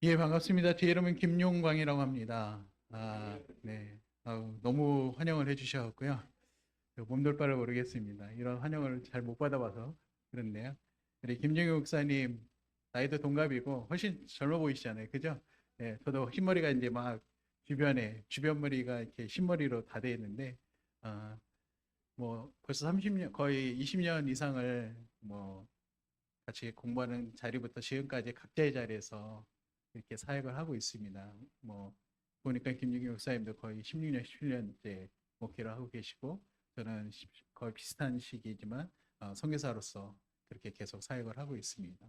예, 반갑습니다. 제 이름은 김용광이라고 합니다. 네. 너무 환영을 해주셔갖고요. 몸둘 바를 모르겠습니다. 이런 환영을 잘 못 받아봐서 그렇네요. 우리 김용용 목사님, 나이도 동갑이고 훨씬 젊어 보이시잖아요. 그죠? 네, 저도 흰머리가 이제 막 주변 머리가 이렇게 흰머리로 다 돼 있는데, 아, 뭐 벌써 30년, 거의 20년 이상을 뭐 같이 공부하는 자리부터 지금까지 각자의 자리에서 이렇게 사역을 하고 있습니다. 뭐 보니까 김유기 목사님도 거의 16년, 17년째 목회를 하고 계시고 저는 거의 비슷한 시기지만 선교사로서 그렇게 계속 사역을 하고 있습니다.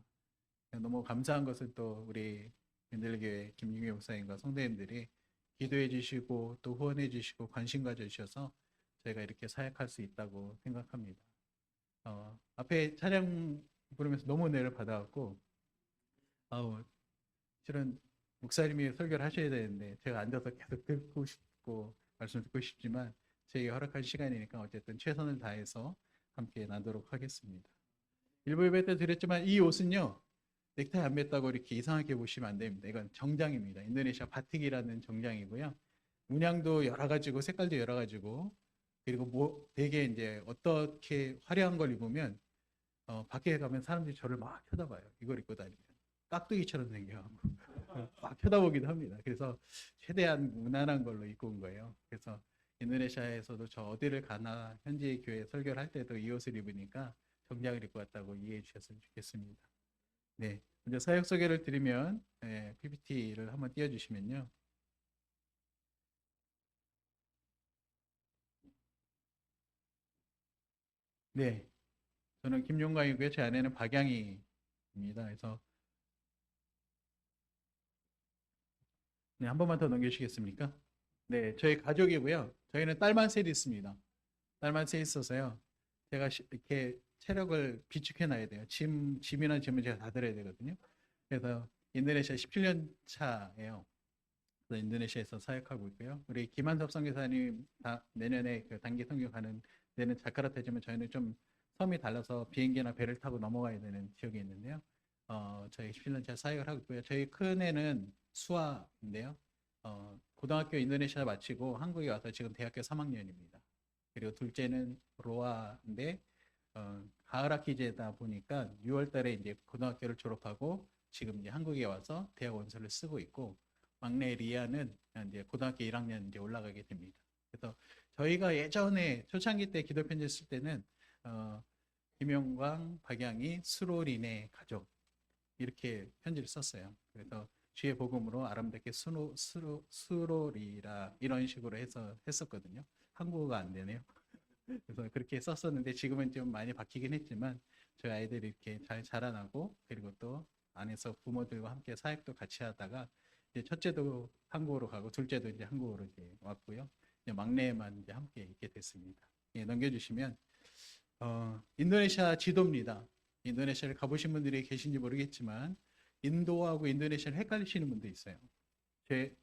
너무 감사한 것은 또 우리 민들교회 김유기 목사님과 성도님들이 기도해 주시고 또 후원해 주시고 관심 가져 주셔서 저희가 이렇게 사역할 수 있다고 생각합니다. 앞에 찬양 부르면서 너무 은혜를 받아갖고, 아우, 실은 목사님이 설교를 하셔야 되는데, 제가 앉아서 계속 듣고 싶고, 말씀 듣고 싶지만, 제게 허락한 시간이니까 어쨌든 최선을 다해서 함께 나도록 하겠습니다. 일부 예배 때 드렸지만, 이 옷은요, 넥타이 안 맸다고 이렇게 이상하게 보시면 안 됩니다. 이건 정장입니다. 인도네시아 바틱이라는 정장이고요. 문양도 여러 가지고, 색깔도 여러 가지고, 그리고 뭐 되게 이제 어떻게 화려한 걸 입으면 밖에 가면 사람들이 저를 막 쳐다봐요. 이걸 입고 다니면. 깍두기처럼 생겨갖고. 막 쳐다보기도 합니다. 그래서 최대한 무난한 걸로 입고 온 거예요. 그래서 인도네시아에서도 저 어디를 가나 현지 교회 설교를 할 때도 이 옷을 입으니까 정장을 입고 왔다고 이해해 주셨으면 좋겠습니다. 네. 먼저 사역 소개를 드리면, PPT를 한번 띄워주시면요. 네. 저는 김용광이고요. 제 아내는 박양희입니다. 그래서, 네, 한 번만 더 넘겨주시겠습니까? 네, 저희 가족이고요. 저희는 딸만 셋 있습니다. 딸만 셋 있어서요. 제가 이렇게 체력을 비축해 놔야 돼요. 짐이나 짐은 제가 다 들어야 되거든요. 그래서 인도네시아 17년 차예요. 그래서 인도네시아에서 사역하고 있고요. 우리 김한섭 선교사님 내년에 그 단기 선교 가는 데는 자카르타지만 저희는 좀 섬이 달라서 비행기나 배를 타고 넘어가야 되는 지역이 있는데요. 저희 17년 차 사역을 하고 있고요. 저희 큰 애는 수아인데요. 고등학교 인도네시아 마치고 한국에 와서 지금 대학교 3학년입니다. 그리고 둘째는 로아인데 가을 학기제다 보니까 6월 달에 이제 고등학교를 졸업하고 지금 이제 한국에 와서 대학 원서를 쓰고 있고 막내 리아는 이제 고등학교 1학년 이제 올라가게 됩니다. 그래서 저희가 예전에 초창기 때 기도 편지 쓸 때는 어, 김영광, 박양희, 수로린의 가족 이렇게 편지를 썼어요. 그래서 주의 복음으로 아름답게 수로리라 이런 식으로 해서 했었거든요. 한국어가 안 되네요. 그래서 그렇게 썼었는데 지금은 좀 많이 바뀌긴 했지만 저희 아이들이 이렇게 잘 자라나고 그리고 또 안에서 부모들과 함께 사역도 같이 하다가 이제 첫째도 한국으로 가고 둘째도 이제 한국으로 이제 왔고요. 이제 막내만 이제 함께 있게 됐습니다. 예, 넘겨주시면 인도네시아 지도입니다. 인도네시아를 가보신 분들이 계신지 모르겠지만 인도하고 인도네시아를 헷갈리시는 분도 있어요.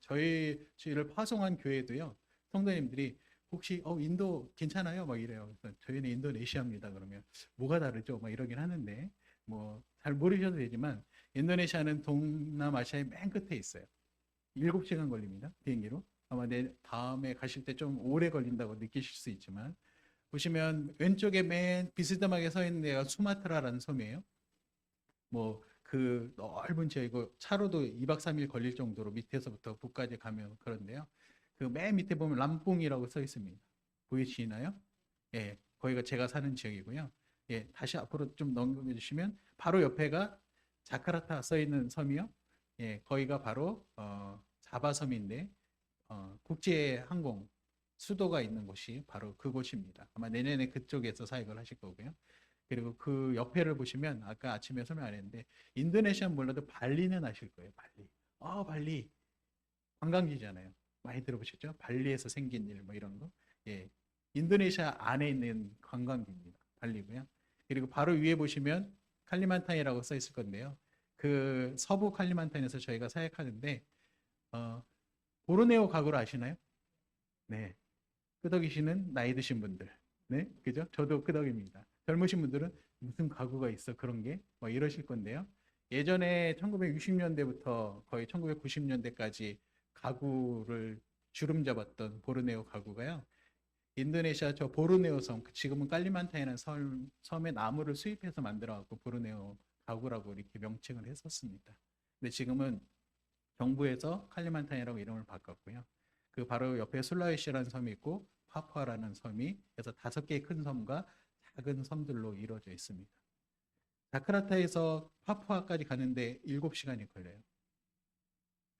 저희를 파송한 교회도요. 성도님들이 혹시 인도 괜찮아요? 막 이래요. 그래서 저희는 인도네시아입니다. 그러면 뭐가 다르죠? 막 이러긴 하는데 뭐 잘 모르셔도 되지만 인도네시아는 동남아시아의 맨 끝에 있어요. 7시간 걸립니다. 비행기로. 아마 내 다음에 가실 때 좀 오래 걸린다고 느끼실 수 있지만 보시면 왼쪽에 맨 비스듬하게 서 있는 데가 수마트라라는 섬이에요. 뭐 그 넓은 지역이고 차로도 2박 3일 걸릴 정도로 밑에서부터 북까지 가면 그런데요. 그 맨 밑에 보면 람뽕이라고 써 있습니다. 보이시나요? 예, 거기가 제가 사는 지역이고요. 예, 다시 앞으로 좀 넘겨주시면 바로 옆에가 자카르타 써 있는 섬이요. 예, 거기가 바로 자바섬인데 국제항공 수도가 있는 곳이 바로 그곳입니다. 아마 내년에 그쪽에서 사역을 하실 거고요. 그리고 그 옆에를 보시면 아까 아침에 설명 안 했는데 인도네시아 몰라도 발리는 아실 거예요. 발리. 발리. 관광지잖아요. 많이 들어보셨죠? 발리에서 생긴 일 뭐 이런 거. 예. 인도네시아 안에 있는 관광지입니다. 발리고요. 그리고 바로 위에 보시면 칼리만탄이라고 써 있을 건데요. 그 서부 칼리만탄에서 저희가 사역하는데 어, 보르네오 가구를 아시나요? 네. 끄덕이시는 나이 드신 분들. 네. 그죠? 저도 끄덕입니다. 젊으신 분들은 무슨 가구가 있어 그런 게 뭐 이러실 건데요. 예전에 1960년대부터 거의 1990년대까지 가구를 주름 잡았던 보르네오 가구가요. 인도네시아 저 보르네오 섬, 지금은 깔리만탄이라는 섬에 나무를 수입해서 만들어갖고 보르네오 가구라고 이렇게 명칭을 했었습니다. 근데 지금은 정부에서 칼리만탄이라고 이름을 바꿨고요. 그 바로 옆에 술라웨시라는 섬이 있고 파푸아라는 섬이 그래서 5개의 큰 섬과 작은 섬들로 이루어져 있습니다. 자카르타에서 파푸아까지 가는데 7시간이 걸려요.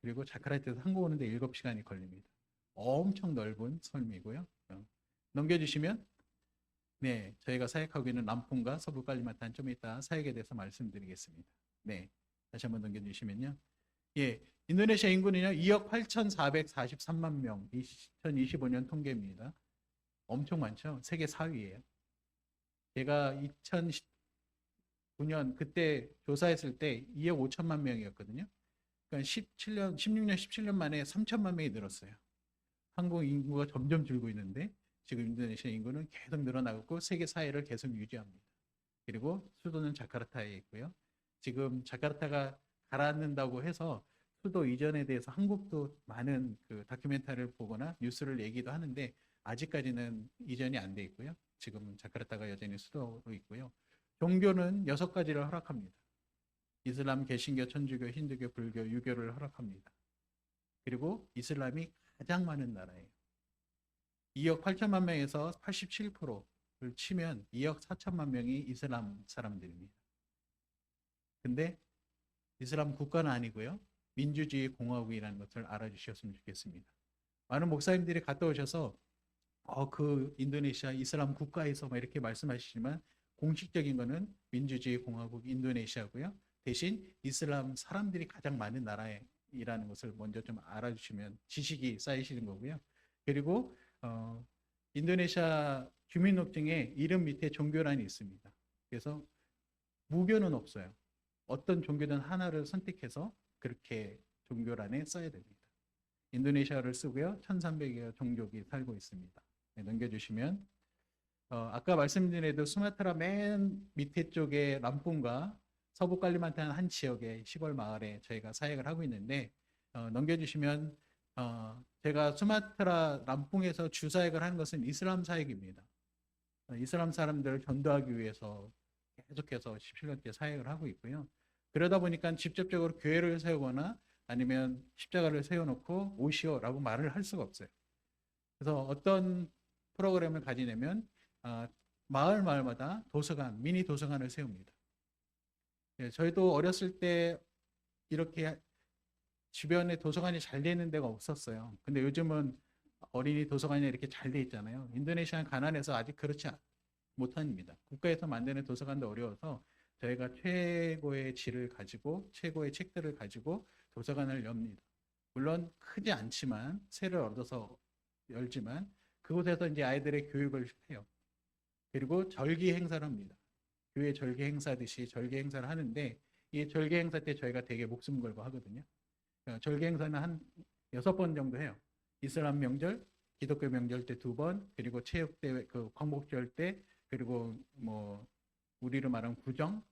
그리고 자카르타에서 한국 오는데 7시간이 걸립니다. 엄청 넓은 섬이고요. 넘겨주시면 네, 저희가 사역하고 있는 람푼과 서부 깔리만탄 좀 이따 사역에 대해서 말씀드리겠습니다. 네, 다시 한번 넘겨주시면요. 예, 인도네시아 인구는요 2억 8,443만 명, 2025년 통계입니다. 엄청 많죠? 세계 4위예요. 제가 2019년 그때 조사했을 때 2억 5천만 명이었거든요. 그러니까 16년 17년 만에 3천만 명이 늘었어요. 한국 인구가 점점 줄고 있는데 지금 인도네시아 인구는 계속 늘어나고 세계 4위를 계속 유지합니다. 그리고 수도는 자카르타에 있고요. 지금 자카르타가 가라앉는다고 해서 수도 이전에 대해서 한국도 많은 그 다큐멘터리를 보거나 뉴스를 얘기도 하는데 아직까지는 이전이 안 돼 있고요. 지금은 자카르타가 여전히 수도로 있고요. 종교는 6가지를 허락합니다. 이슬람, 개신교, 천주교, 힌두교, 불교, 유교를 허락합니다. 그리고 이슬람이 가장 많은 나라예요. 2억 8천만 명에서 87%를 치면 2억 4천만 명이 이슬람 사람들입니다. 근데 이슬람 국가는 아니고요. 민주주의 공화국이라는 것을 알아주셨으면 좋겠습니다. 많은 목사님들이 갔다 오셔서 그 인도네시아 이슬람 국가에서 막 이렇게 말씀하시지만 공식적인 거는 민주주의 공화국 인도네시아고요. 대신 이슬람 사람들이 가장 많은 나라이라는 것을 먼저 좀 알아주시면 지식이 쌓이시는 거고요. 그리고 인도네시아 주민등록증에 이름 밑에 종교란이 있습니다. 그래서 무교는 없어요. 어떤 종교든 하나를 선택해서 그렇게 종교란에 써야 됩니다. 인도네시아를 쓰고요. 1300여 종족이 살고 있습니다. 네, 넘겨주시면 아까 말씀드린 수마트라 맨 밑에 쪽에 람pun과 서부 깔리만탄 한 지역의 시골 마을에 저희가 사역을 하고 있는데 넘겨주시면 제가 수마트라 람pun에서 주사역을 하는 것은 이슬람 사역입니다. 이슬람 사람들을 전도하기 위해서 계속해서 17년째 사역을 하고 있고요. 그러다 보니까 직접적으로 교회를 세우거나 아니면 십자가를 세워놓고 오시오라고 말을 할 수가 없어요. 그래서 어떤 프로그램을 가지냐면 마을마다 도서관, 미니 도서관을 세웁니다. 예, 저희도 어렸을 때 이렇게 주변에 도서관이 잘 돼 있는 데가 없었어요. 근데 요즘은 어린이 도서관이 이렇게 잘 돼 있잖아요. 인도네시아는 가난해서 아직 그렇지 못합니다. 국가에서 만드는 도서관도 어려워서 저희가 최고의 질을 가지고 최고의 책들을 가지고 도서관을 엽니다. 물론 크지 않지만 세를 얻어서 열지만 그곳에서 이제 아이들의 교육을 해요. 그리고 절기 행사를 합니다. 교회 절기 행사듯이 절기 행사를 하는데 이 절기 행사 때 저희가 되게 목숨 걸고 하거든요. 절기 행사는 한 6번 정도 해요. 이슬람 명절, 기독교 명절 때 2번, 그리고 체육대회, 그 광복절 때, 그리고 뭐 우리로 말하면 구정,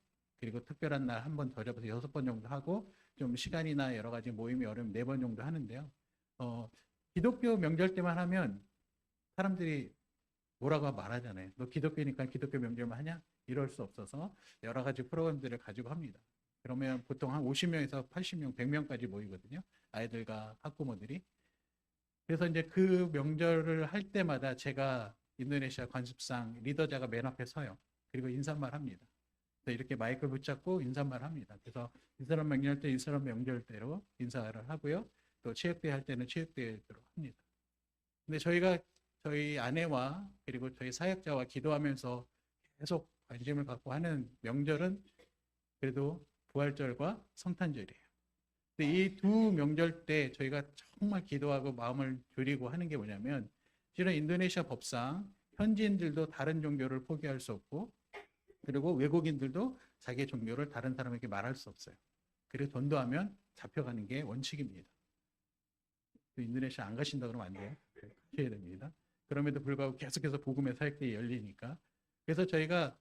그리고 특별한 날 한 번 더 잡아서 6번 정도 하고 좀 시간이나 여러 가지 모임이 어려우면 4번 정도 하는데요. 기독교 명절 때만 하면 사람들이 뭐라고 말하잖아요. 너 기독교니까 기독교 명절만 하냐? 이럴 수 없어서 여러 가지 프로그램들을 가지고 합니다. 그러면 보통 한 50명에서 80명, 100명까지 모이거든요. 아이들과 학부모들이. 그래서 이제 그 명절을 할 때마다 제가 인도네시아 관습상 리더자가 맨 앞에 서요. 그리고 인사말 합니다. 그래서 이렇게 마이크를 붙잡고 인사말 합니다. 그래서 이슬람 명절 때 이슬람 명절대로 인사를 하고요. 또 체육대회 할 때는 체육대회대로 합니다. 근데 저희가 저희 아내와 그리고 저희 사역자와 기도하면서 계속 관심을 갖고 하는 명절은 그래도 부활절과 성탄절이에요. 근데 이 두 명절 때 저희가 정말 기도하고 마음을 졸이고 하는 게 뭐냐면 실은 인도네시아 법상 현지인들도 다른 종교를 포기할 수 없고 그리고 외국인들도 자기의 종교를 다른 사람에게 말할 수 없어요. 그리고 전도하면 잡혀가는 게 원칙입니다. 인도네시아 안 가신다 그러면 안 돼요. 가셔야 됩니다. 그럼에도 불구하고 계속해서 복음의 사역들이 열리니까. 그래서 저희가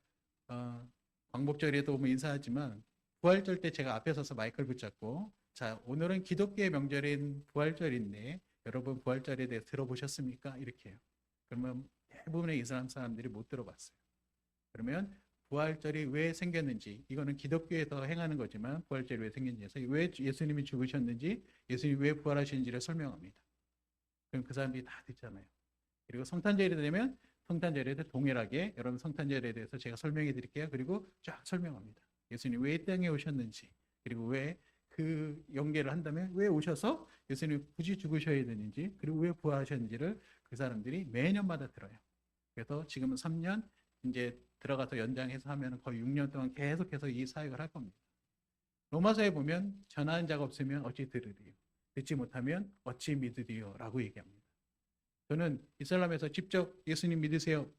광복절에도 오면 인사하지만 부활절 때 제가 앞에 서서 마이크를 붙잡고, 자, 오늘은 기독교의 명절인 부활절인데 여러분 부활절에 대해 들어보셨습니까? 이렇게 해요. 그러면 대부분의 이슬람 사람들이 못 들어봤어요. 그러면 부활절이 왜 생겼는지, 이거는 기독교에서 행하는 거지만 부활절이 왜 생겼는지, 왜 예수님이 죽으셨는지, 예수님이 왜 부활하시는지를 설명합니다. 그럼 그 사람들이 다 듣잖아요. 그리고 성탄절이 되면 성탄절에 동일하게 여러분 성탄절에 대해서 제가 설명해 드릴게요. 그리고 쫙 설명합니다. 예수님 왜 이 땅에 오셨는지, 그리고 왜 그 연계를 한다면 왜 오셔서 예수님이 굳이 죽으셔야 되는지, 그리고 왜 부활하셨는지를 그 사람들이 매년마다 들어요. 그래서 지금은 3년 이제 들어가서 연장해서 하면 거의 6년 동안 계속해서 이 사역을 할 겁니다. 로마서에 보면 전하는 자가 없으면 어찌 들으리요, 듣지 못하면 어찌 믿으리요 라고 얘기합니다. 저는 이슬람에서 직접 예수님 믿으세요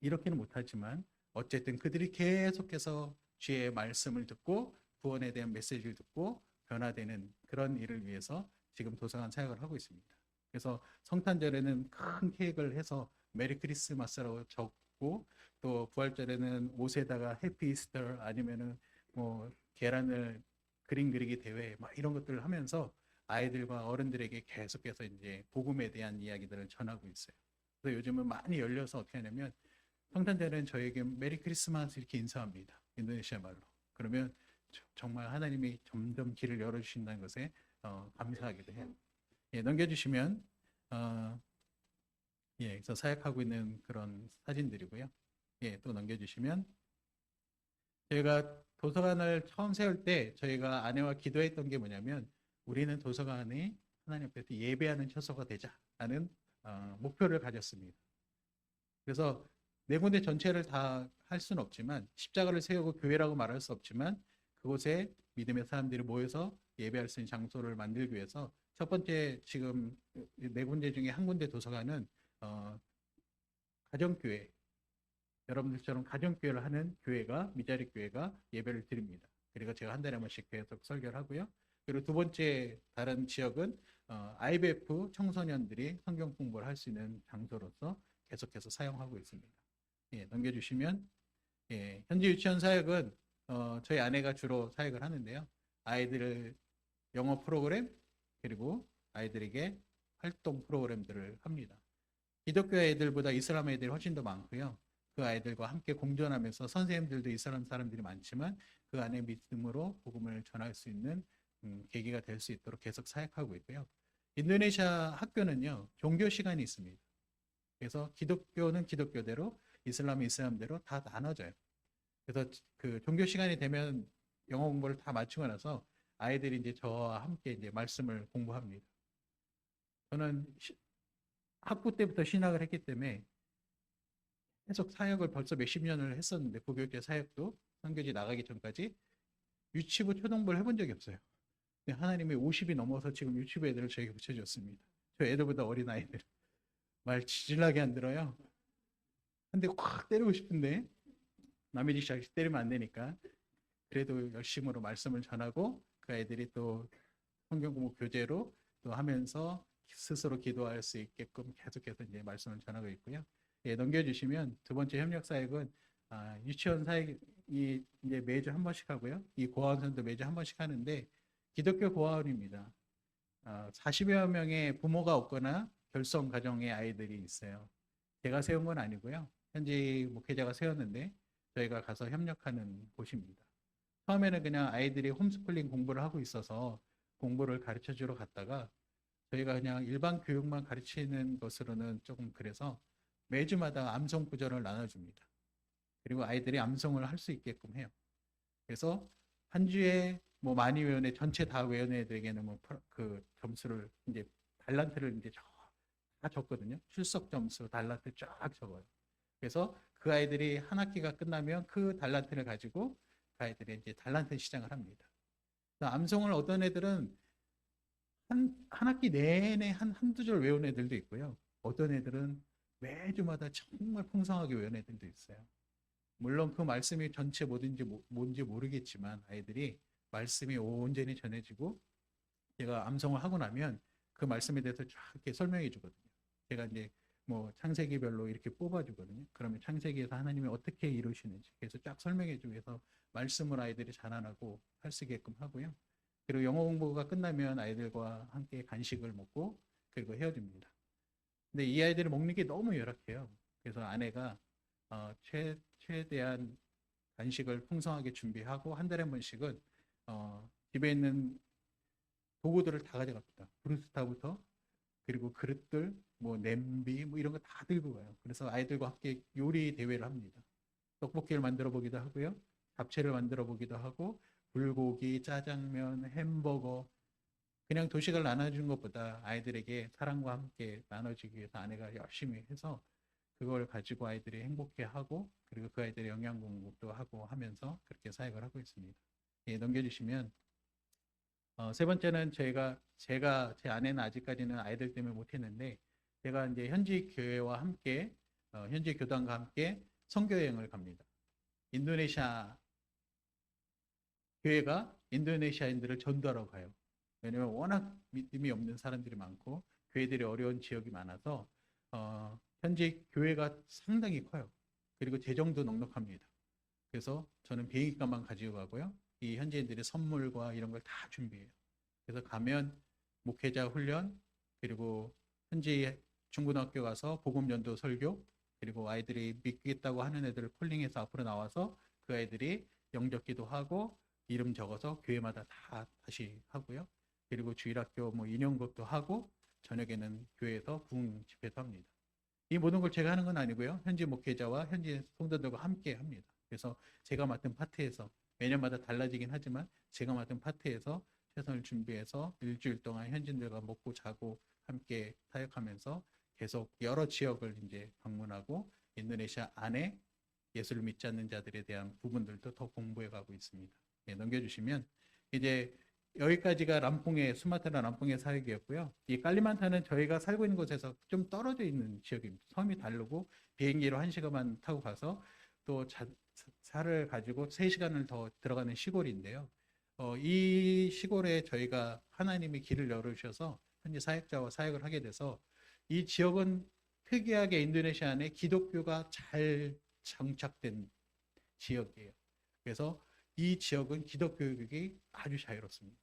이렇게는 못하지만 어쨌든 그들이 계속해서 주의 말씀을 듣고 구원에 대한 메시지를 듣고 변화되는 그런 일을 위해서 지금 도서관 사역을 하고 있습니다. 그래서 성탄절에는 큰 케이크를 해서 메리 크리스마스라고 적고, 또 부활절에는 옷에다가 해피 이스터 아니면은 뭐 계란을 그림 그리기 대회 막 이런 것들을 하면서 아이들과 어른들에게 계속해서 이제 복음에 대한 이야기들을 전하고 있어요. 그래서 요즘은 많이 열려서 어떻게 하냐면 성탄절에는 저에게 메리 크리스마스 이렇게 인사합니다. 인도네시아 말로. 그러면 정말 하나님이 점점 길을 열어주신다는 것에 감사하기도 해요. 예, 넘겨주시면 예, 그래서 사역하고 있는 그런 사진들이고요. 예, 또 넘겨주시면 저희가 도서관을 처음 세울 때 저희가 아내와 기도했던 게 뭐냐면 우리는 도서관에 하나님 앞에서 예배하는 처소가 되자라는 목표를 가졌습니다. 그래서 네 군데 전체를 다 할 수는 없지만 십자가를 세우고 교회라고 말할 수 없지만 그곳에 믿음의 사람들이 모여서 예배할 수 있는 장소를 만들기 위해서 첫 번째 지금 네 군데 중에 한 군데 도서관은 가정교회, 여러분들처럼 가정교회를 하는 교회가 미자립 교회가 예배를 드립니다. 그리고 제가 한 달에 한 번씩 계속 설교를 하고요. 그리고 두 번째 다른 지역은 IBF 청소년들이 성경 공부를 할 수 있는 장소로서 계속해서 사용하고 있습니다. 예, 넘겨주시면 예, 현지 유치원 사역은 저희 아내가 주로 사역을 하는데요. 아이들 영어 프로그램 그리고 아이들에게 활동 프로그램들을 합니다. 기독교 애들보다 이슬람 애들이 훨씬 더 많고요. 그 아이들과 함께 공존하면서 선생님들도 이슬람 사람들이 많지만 그 안에 믿음으로 복음을 전할 수 있는 계기가 될 수 있도록 계속 사역하고 있고요. 인도네시아 학교는요, 종교 시간이 있습니다. 그래서 기독교는 기독교대로, 이슬람은 이슬람대로 다 나눠져요. 그래서 그 종교 시간이 되면 영어 공부를 다 마치고 나서 아이들이 이제 저와 함께 이제 말씀을 공부합니다. 저는 학부 때부터 신학을 했기 때문에 계속 사역을 벌써 몇십 년을 했었는데, 고교육대 사역도 선교지 나가기 전까지 유치부 초등부를 해본 적이 없어요. 하나님이 50이 넘어서 지금 유치부 애들을 저에게 붙여줬습니다. 저 애들보다 어린 아이들. 말 지질나게 안 들어요. 근데 확 때리고 싶은데 남의 집 자식 때리면 안 되니까 그래도 열심으로 말씀을 전하고 그 아이들이 또 성경 공부 교재로 또 하면서 스스로 기도할 수 있게끔 계속해서 이제 말씀을 전하고 있고요. 예, 넘겨주시면 두 번째 협력 사역은 유치원 사역이 이제 매주 한 번씩 하고요. 이 고아원선도 매주 한 번씩 하는데 기독교 고아원입니다. 40여 명의 부모가 없거나 결성 가정의 아이들이 있어요. 제가 세운 건 아니고요. 현지 목회자가 세웠는데 저희가 가서 협력하는 곳입니다. 처음에는 그냥 아이들이 홈스쿨링 공부를 하고 있어서 공부를 가르쳐 주러 갔다가 저희가 그냥 일반 교육만 가르치는 것으로는 조금 그래서 매주마다 암송 구절을 나눠줍니다. 그리고 아이들이 암송을 할 수 있게끔 해요. 그래서 한 주에 뭐 많이 외운 애 전체 다 외운 애들에게는 뭐 그 점수를 이제 달란트를 이제 다 적거든요. 출석 점수 달란트 쫙 적어요. 그래서 그 아이들이 한 학기가 끝나면 그 달란트를 가지고 그 아이들이 이제 달란트 시장을 합니다. 암송을 어떤 애들은 한 학기 내내 한두 줄 외운 애들도 있고요. 어떤 애들은 매주마다 정말 풍성하게 외운 애들도 있어요. 물론 그 말씀이 전체 뭔지 모르겠지만 아이들이 말씀이 온전히 전해지고 제가 암송을 하고 나면 그 말씀에 대해서 쫙 이렇게 설명해 주거든요. 제가 이제 뭐 창세기별로 이렇게 뽑아주거든요. 그러면 창세기에서 하나님이 어떻게 이루시는지 그래서 쫙 설명해주고 해서 말씀을 아이들이 자라나고 할 수 있게끔 하고요. 그리고 영어 공부가 끝나면 아이들과 함께 간식을 먹고 그리고 헤어집니다. 근데 이 아이들이 먹는 게 너무 열악해요. 그래서 아내가 최대한 간식을 풍성하게 준비하고 한 달에 한 번씩은 집에 있는 도구들을 다 가져갑니다. 브루스타부터 그리고 그릇들, 뭐 냄비, 뭐 이런 거 다 들고 가요. 그래서 아이들과 함께 요리 대회를 합니다. 떡볶이를 만들어 보기도 하고요. 잡채를 만들어 보기도 하고 불고기, 짜장면, 햄버거 그냥 도식을 나눠주는 것보다 아이들에게 사랑과 함께 나눠주기 위해서 아내가 열심히 해서 그걸 가지고 아이들이 행복해하고 그리고 그 아이들의 영양 공급도 하고 하면서 그렇게 사역을 하고 있습니다. 예, 넘겨주시면 세 번째는 제가 제 아내는 아직까지는 아이들 때문에 못했는데 제가 이제 현지 교회와 함께 현지 교단과 함께 선교 여행을 갑니다. 인도네시아 교회가 인도네시아인들을 전도하러 가요. 왜냐하면 워낙 믿음이 없는 사람들이 많고 교회들이 어려운 지역이 많아서 현지 교회가 상당히 커요. 그리고 재정도 넉넉합니다. 그래서 저는 비행기값만 가지고 가고요. 이 현지인들의 선물과 이런 걸 다 준비해요. 그래서 가면 목회자 훈련, 그리고 현지 중고등학교 가서 복음전도 설교, 그리고 아이들이 믿겠다고 하는 애들을 콜링해서 앞으로 나와서 그 아이들이 영접기도 하고 이름 적어서 교회마다 다 다시 하고요. 그리고 주일학교 뭐 인형극도 하고 저녁에는 교회에서 부흥 집회도 합니다. 이 모든 걸 제가 하는 건 아니고요. 현지 목회자와 현지 성도들과 함께 합니다. 그래서 제가 맡은 파트에서 매년마다 달라지긴 하지만 제가 맡은 파트에서 최선을 준비해서 일주일 동안 현지인들과 먹고 자고 함께 사역하면서 계속 여러 지역을 이제 방문하고 인도네시아 안에 예수를 믿지 않는 자들에 대한 부분들도 더 공부해 가고 있습니다. 예, 넘겨주시면 이제 여기까지가 람퐁의 수마트라 람퐁의 사역이었고요. 이 깔리만타는 저희가 살고 있는 곳에서 좀 떨어져 있는 지역입니다. 섬이 다르고 비행기로 1시간만 타고 가서 또 차를 가지고 3시간을 더 들어가는 시골인데요. 이 시골에 저희가 하나님이 길을 열어주셔서 현재 사역자와 사역을 하게 돼서 이 지역은 특이하게 인도네시아 안에 기독교가 잘 정착된 지역이에요. 그래서 이 지역은 기독교 교육이 아주 자유롭습니다.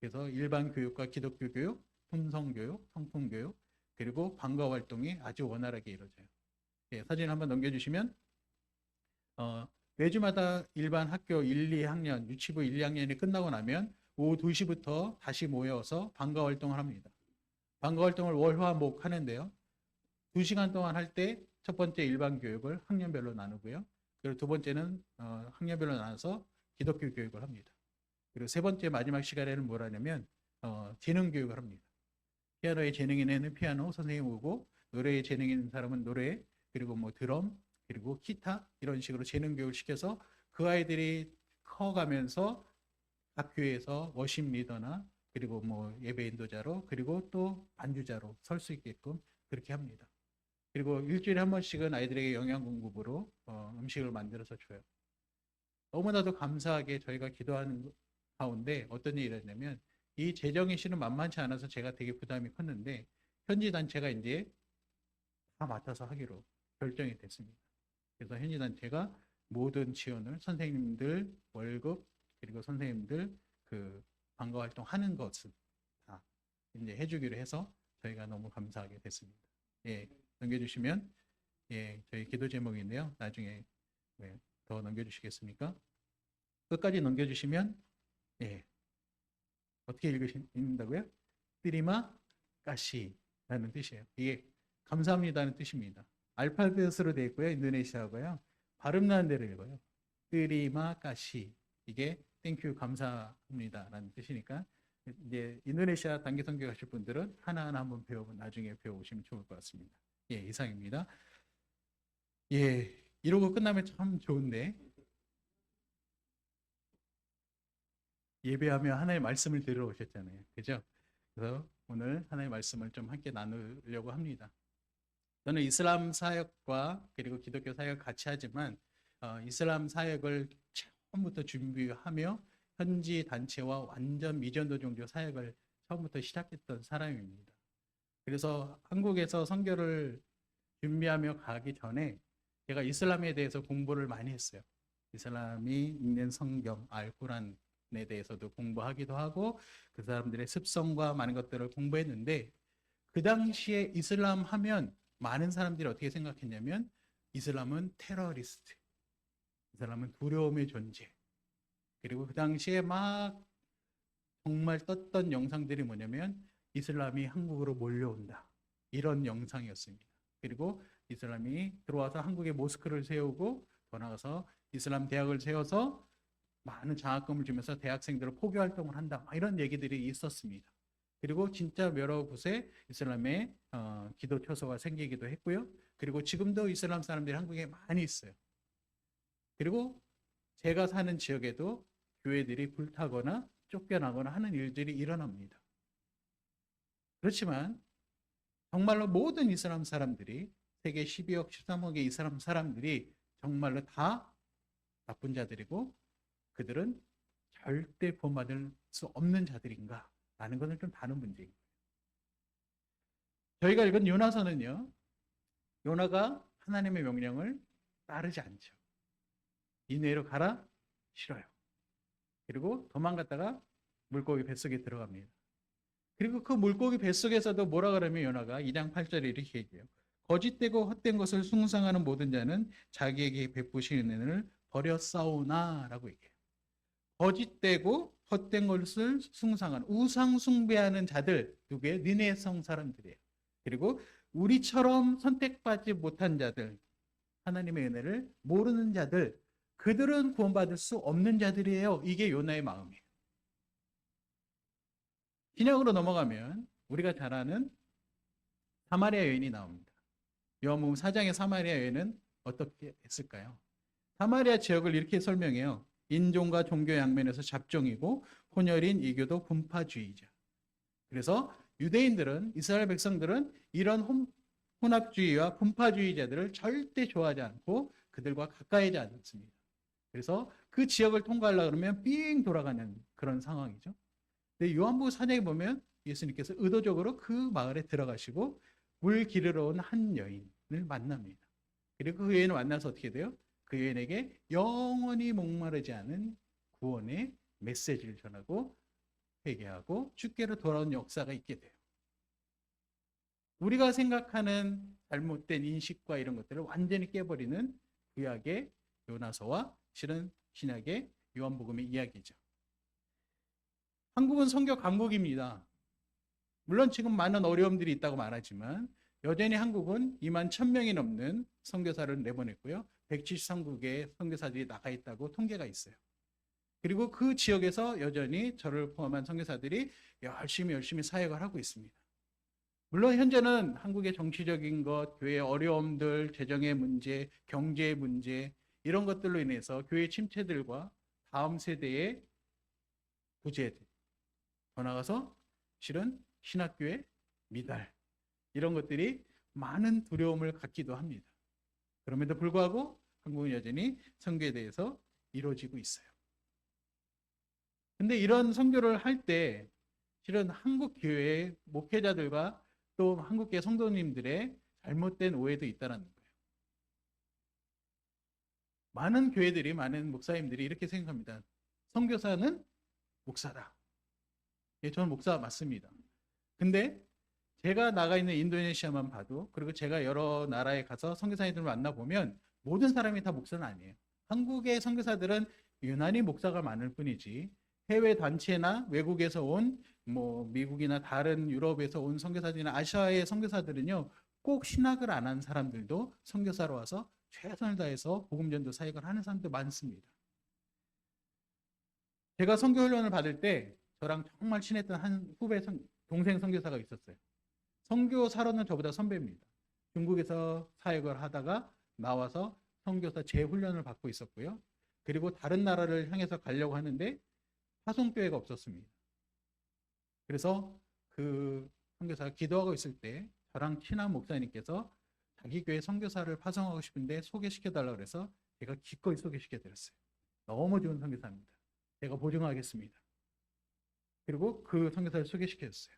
그래서 일반 교육과 기독교 교육, 품성 교육, 성품 교육, 그리고 방과 활동이 아주 원활하게 이루어져요. 예, 사진 한번 넘겨주시면 매주마다 일반 학교 1, 2학년, 유치부 1, 2학년이 끝나고 나면 오후 2시부터 다시 모여서 방과 활동을 합니다. 방과 활동을 월, 화, 목 하는데요. 2시간 동안 할 때 첫 번째 일반 교육을 학년별로 나누고요. 그리고 두 번째는 학년별로 나눠서 기독교 교육을 합니다. 그리고 세 번째 마지막 시간에는 뭘 하냐면 재능 교육을 합니다. 피아노에 재능이 있는 피아노 선생님 오고 노래에 재능이 있는 사람은 노래 그리고 뭐 드럼 그리고 기타 이런 식으로 재능 교육을 시켜서 그 아이들이 커가면서 각 교회에서 워십 리더나 그리고 뭐 예배 인도자로 그리고 또 반주자로 설 수 있게끔 그렇게 합니다. 그리고 일주일에 한 번씩은 아이들에게 영양 공급으로 음식을 만들어서 줘요. 너무나도 감사하게 저희가 기도하는 가운데 어떤 일이 일어나냐면 이 재정의 실은 만만치 않아서 제가 되게 부담이 컸는데 현지 단체가 이제 다 맡아서 하기로 결정이 됐습니다. 그래서 현지 단체가 모든 지원을 선생님들 월급 그리고 선생님들 그 방과 활동 하는 것을 다 이제 해주기로 해서 저희가 너무 감사하게 됐습니다. 예, 넘겨주시면 예, 저희 기도 제목인데요. 나중에 더 넘겨주시겠습니까? 끝까지 넘겨주시면 예, 어떻게 읽는다고요? 뜨리마 까시라는 뜻이에요. 이게 감사합니다는 뜻입니다. 알파벳으로 되어 있고요. 인도네시아고요. 발음 나는 대로 읽어요. 뜨리마 까시 이게 땡큐 감사합니다라는 뜻이니까 이제 인도네시아 단기 선교 가실 분들은 하나하나 한번 나중에 배워오시면 좋을 것 같습니다. 예, 이상입니다. 예, 이러고 끝나면 참 좋은데 예배하며 하나님의 말씀을 들으러 오셨잖아요. 그죠? 그래서 오늘 하나님의 말씀을 좀 함께 나누려고 합니다. 저는 이슬람 사역과 그리고 기독교 사역을 같이 하지만 이슬람 사역을 처음부터 준비하며 현지 단체와 완전 미전도 종교 사역을 처음부터 시작했던 사람입니다. 그래서 한국에서 선교를 준비하며 가기 전에 제가 이슬람에 대해서 공부를 많이 했어요. 이슬람이 읽는 성경, 알쿠란에 대해서도 공부하기도 하고 그 사람들의 습성과 많은 것들을 공부했는데 그 당시에 이슬람 하면 많은 사람들이 어떻게 생각했냐면 이슬람은 테러리스트, 이슬람은 두려움의 존재. 그리고 그 당시에 막 정말 떴던 영상들이 뭐냐면 이슬람이 한국으로 몰려온다. 이런 영상이었습니다. 그리고 이슬람이 들어와서 한국에 모스크를 세우고 더 나아가서 이슬람 대학을 세워서 많은 장학금을 주면서 대학생들을 포교 활동을 한다. 이런 얘기들이 있었습니다. 그리고 진짜 여러 곳에 이슬람의 기도 처소가 생기기도 했고요. 그리고 지금도 이슬람 사람들이 한국에 많이 있어요. 그리고 제가 사는 지역에도 교회들이 불타거나 쫓겨나거나 하는 일들이 일어납니다. 그렇지만 정말로 모든 이슬람 사람들이 세계 12억, 13억의 이슬람 사람들이 정말로 다 나쁜 자들이고 그들은 절대 구원받을 수 없는 자들인가? 라는 것은 좀 다른 문제입니다. 저희가 읽은 요나서는요, 요나가 하나님의 명령을 따르지 않죠. 니느웨로 가라? 싫어요. 그리고 도망갔다가 물고기 뱃속에 들어갑니다. 그리고 그 물고기 뱃속에서도 뭐라 그러면 요나가 2장 8절에 이렇게 얘기해요. 거짓되고 헛된 것을 숭상하는 모든 자는 자기에게 베푸시는 은혜를 버렸사오나 라고 얘기해요. 거짓되고 헛된 것을 숭상하는 우상 숭배하는 자들 누구예요? 니네 성 사람들이에요. 그리고 우리처럼 선택받지 못한 자들, 하나님의 은혜를 모르는 자들, 그들은 구원받을 수 없는 자들이에요. 이게 요나의 마음이에요. 신약으로 넘어가면 우리가 잘 아는 사마리아 여인이 나옵니다. 요한복음 4장의 사마리아 여인은 어떻게 했을까요? 사마리아 지역을 이렇게 설명해요. 인종과 종교 양면에서 잡종이고 혼혈인 이교도 분파주의자. 그래서 유대인들은, 이스라엘 백성들은 이런 혼합주의와 분파주의자들을 절대 좋아하지 않고 그들과 가까이지 않습니다. 그래서 그 지역을 통과하려고 그러면 삥 돌아가는 그런 상황이죠. 근데 요한복음 4장에 보면 예수님께서 의도적으로 그 마을에 들어가시고 물 기르러 온 한 여인을 만납니다. 그리고 그 여인을 만나서 어떻게 돼요? 그 여인에게 영원히 목마르지 않은 구원의 메시지를 전하고 회개하고 주께로 돌아온 역사가 있게 돼요. 우리가 생각하는 잘못된 인식과 이런 것들을 완전히 깨버리는 구약의 요나서와 실은 신약의 요한복음의 이야기죠. 한국은 선교 강국입니다. 물론 지금 많은 어려움들이 있다고 말하지만 여전히 한국은 2만 1,000명이 넘는 선교사를 내보냈고요. 173국의 선교사들이 나가 있다고 통계가 있어요. 그리고 그 지역에서 여전히 저를 포함한 선교사들이 열심히 사역을 하고 있습니다. 물론 현재는 한국의 정치적인 것, 교회의 어려움들, 재정의 문제, 경제의 문제 이런 것들로 인해서 교회 침체들과 다음 세대의 부재들, 더 나아가서 실은 신학교의 미달 이런 것들이 많은 두려움을 갖기도 합니다. 그럼에도 불구하고 한국은 여전히 선교에 대해서 이루어지고 있어요. 근데 이런 선교를 할 때 실은 한국 교회의 목회자들과 또 한국교회 성도님들의 잘못된 오해도 있다는 거예요. 많은 교회들이, 많은 목사님들이 이렇게 생각합니다. 선교사는 목사다. 예, 저는 목사 맞습니다. 근데 제가 나가 있는 인도네시아만 봐도, 그리고 제가 여러 나라에 가서 선교사님들을 만나보면 모든 사람이 다 목사는 아니에요. 한국의 선교사들은 유난히 목사가 많을 뿐이지 해외 단체나 외국에서 온 미국이나 다른 유럽에서 온 선교사들이나 아시아의 선교사들은요 꼭 신학을 안 한 사람들도 선교사로 와서 최선을 다해서 복음전도 사역을 하는 사람도 많습니다. 제가 선교 훈련을 받을 때 저랑 정말 친했던 한 후배 동생 선교사가 있었어요. 선교사로는 저보다 선배입니다. 중국에서 사역을 하다가 나와서 선교사 재훈련을 받고 있었고요. 그리고 다른 나라를 향해서 가려고 하는데 파송교회가 없었습니다. 그래서 그 선교사가 기도하고 있을 때 저랑 친한 목사님께서 자기 교회 선교사를 파송하고 싶은데 소개시켜달라고 그래서 제가 기꺼이 소개시켜드렸어요. 너무 좋은 선교사입니다. 제가 보증하겠습니다. 그리고 그 선교사를 소개시켜줬어요.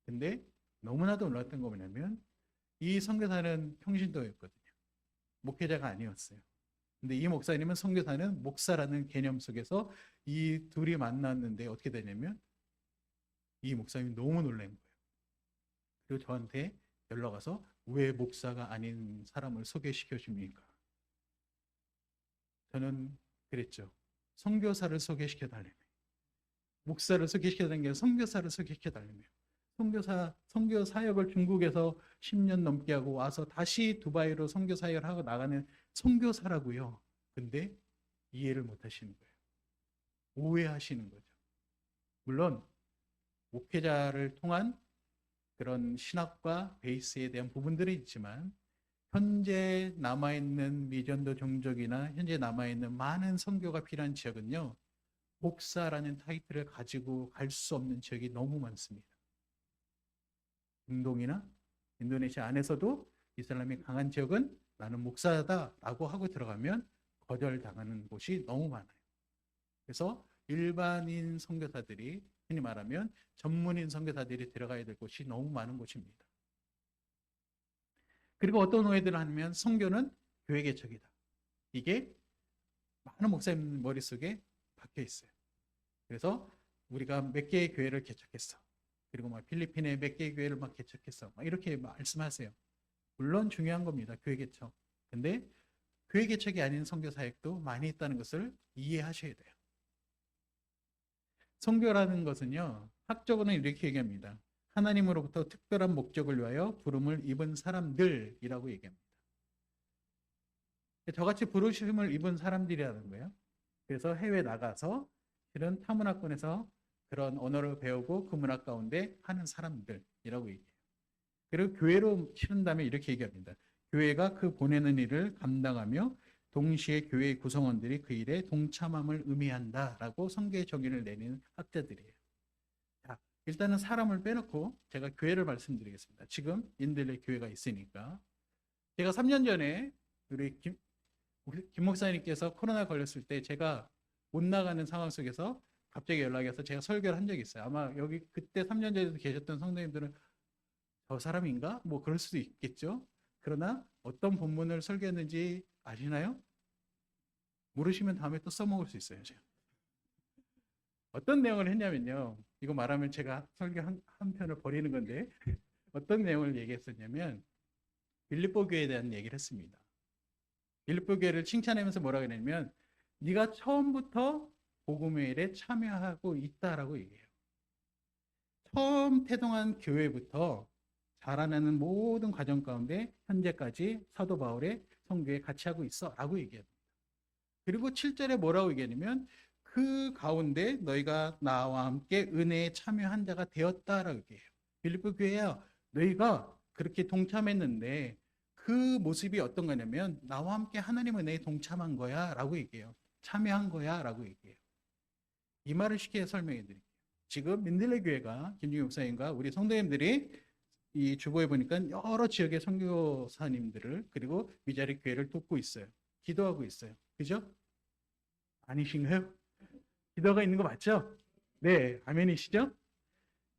근데 너무나도 놀랐던 거 뭐냐면 이 선교사는 평신도였거든요. 목회자가 아니었어요. 근데 이 목사님은 선교사는 목사라는 개념 속에서 이 둘이 만났는데 어떻게 되냐면 이 목사님이 너무 놀란 거예요. 그리고 저한테 연락 와서 왜 목사가 아닌 사람을 소개시켜 줍니까? 저는 그랬죠. 선교사를 소개시켜 달라며. 목사를 소개시켜 달라는 게 선교사를 소개시켜 달라며. 선교 사역을 중국에서 10년 넘게 하고 와서 다시 두바이로 선교 사역을 하고 나가는 선교사라고요. 근데 이해를 못 하시는 거예요. 오해하시는 거죠. 물론 목회자를 통한 그런 신학과 베이스에 대한 부분들이 있지만 현재 남아있는 미전도 종족이나 현재 남아있는 많은 선교가 필요한 지역은요, 목사라는 타이틀을 가지고 갈 수 없는 지역이 너무 많습니다. 중동이나 인도네시아 안에서도 이슬람이 강한 지역은 나는 목사다라고 하고 들어가면 거절당하는 곳이 너무 많아요. 그래서 일반인 선교사들이 흔히 말하면 전문인 선교사들이 들어가야 될 곳이 너무 많은 곳입니다. 그리고 어떤 오해들을 하면 선교는 교회 개척이다. 이게 많은 목사님 머릿속에 박혀 있어요. 그래서 우리가 몇 개의 교회를 개척했어. 그리고 막 필리핀에 몇 개의 교회를 막 개척했어. 막 이렇게 말씀하세요. 물론 중요한 겁니다. 교회 개척. 근데 교회 개척이 아닌 선교 사역도 많이 있다는 것을 이해하셔야 돼요. 선교라는 것은요, 학적으로는 이렇게 얘기합니다. 하나님으로부터 특별한 목적을 위하여 부름을 입은 사람들이라고 얘기합니다. 저같이 부르심을 입은 사람들이라는 거예요. 그래서 해외 나가서 실은 타문화권에서 그런 언어를 배우고 그 문화 가운데 하는 사람들이라고 얘기해요. 그리고 교회로 치른다면 이렇게 얘기합니다. 교회가 그 보내는 일을 감당하며 동시에 교회의 구성원들이 그 일에 동참함을 의미한다라고 성경의 정의를 내리는 학자들이에요. 자, 일단은 사람을 빼놓고 제가 교회를 말씀드리겠습니다. 지금 인들의 교회가 있으니까. 제가 3년 전에 우리 김 목사님께서 코로나 걸렸을 때 제가 못 나가는 상황 속에서 갑자기 연락이 와서 제가 설교를 한 적이 있어요. 아마 여기 그때 3년 전에도 계셨던 성도님들은 저 사람인가? 뭐 그럴 수도 있겠죠. 그러나 어떤 본문을 설교했는지 아시나요? 모르시면 다음에 또 써먹을 수 있어요. 제가. 어떤 내용을 했냐면요. 이거 말하면 제가 설교 한 편을 버리는 건데 어떤 내용을 얘기했었냐면 빌립보 교회에 대한 얘기를 했습니다. 빌립보 교회를 칭찬하면서 뭐라고 했냐면 네가 처음부터 복음의 일에 참여하고 있다라고 얘기해요. 처음 태동한 교회부터 자라나는 모든 과정 가운데 현재까지 사도 바울의 선교에 같이 하고 있어 라고 얘기합니다. 그리고 7절에 뭐라고 얘기하냐면 그 가운데 너희가 나와 함께 은혜에 참여한 자가 되었다라고 얘기해요. 빌립보 교회야, 너희가 그렇게 동참했는데 그 모습이 어떤 거냐면 나와 함께 하나님 은혜에 동참한 거야 라고 얘기해요. 참여한 거야 라고 얘기해요. 이 말을 쉽게 설명해 드릴게요. 지금 민들레 교회가 김중희 목사님과 우리 성도님들이 이 주보에 보니까 여러 지역의 선교사님들을 그리고 미자리 교회를 돕고 있어요. 기도하고 있어요. 그죠? 아니신가요? 기도가 있는 거 맞죠? 네, 아멘이시죠?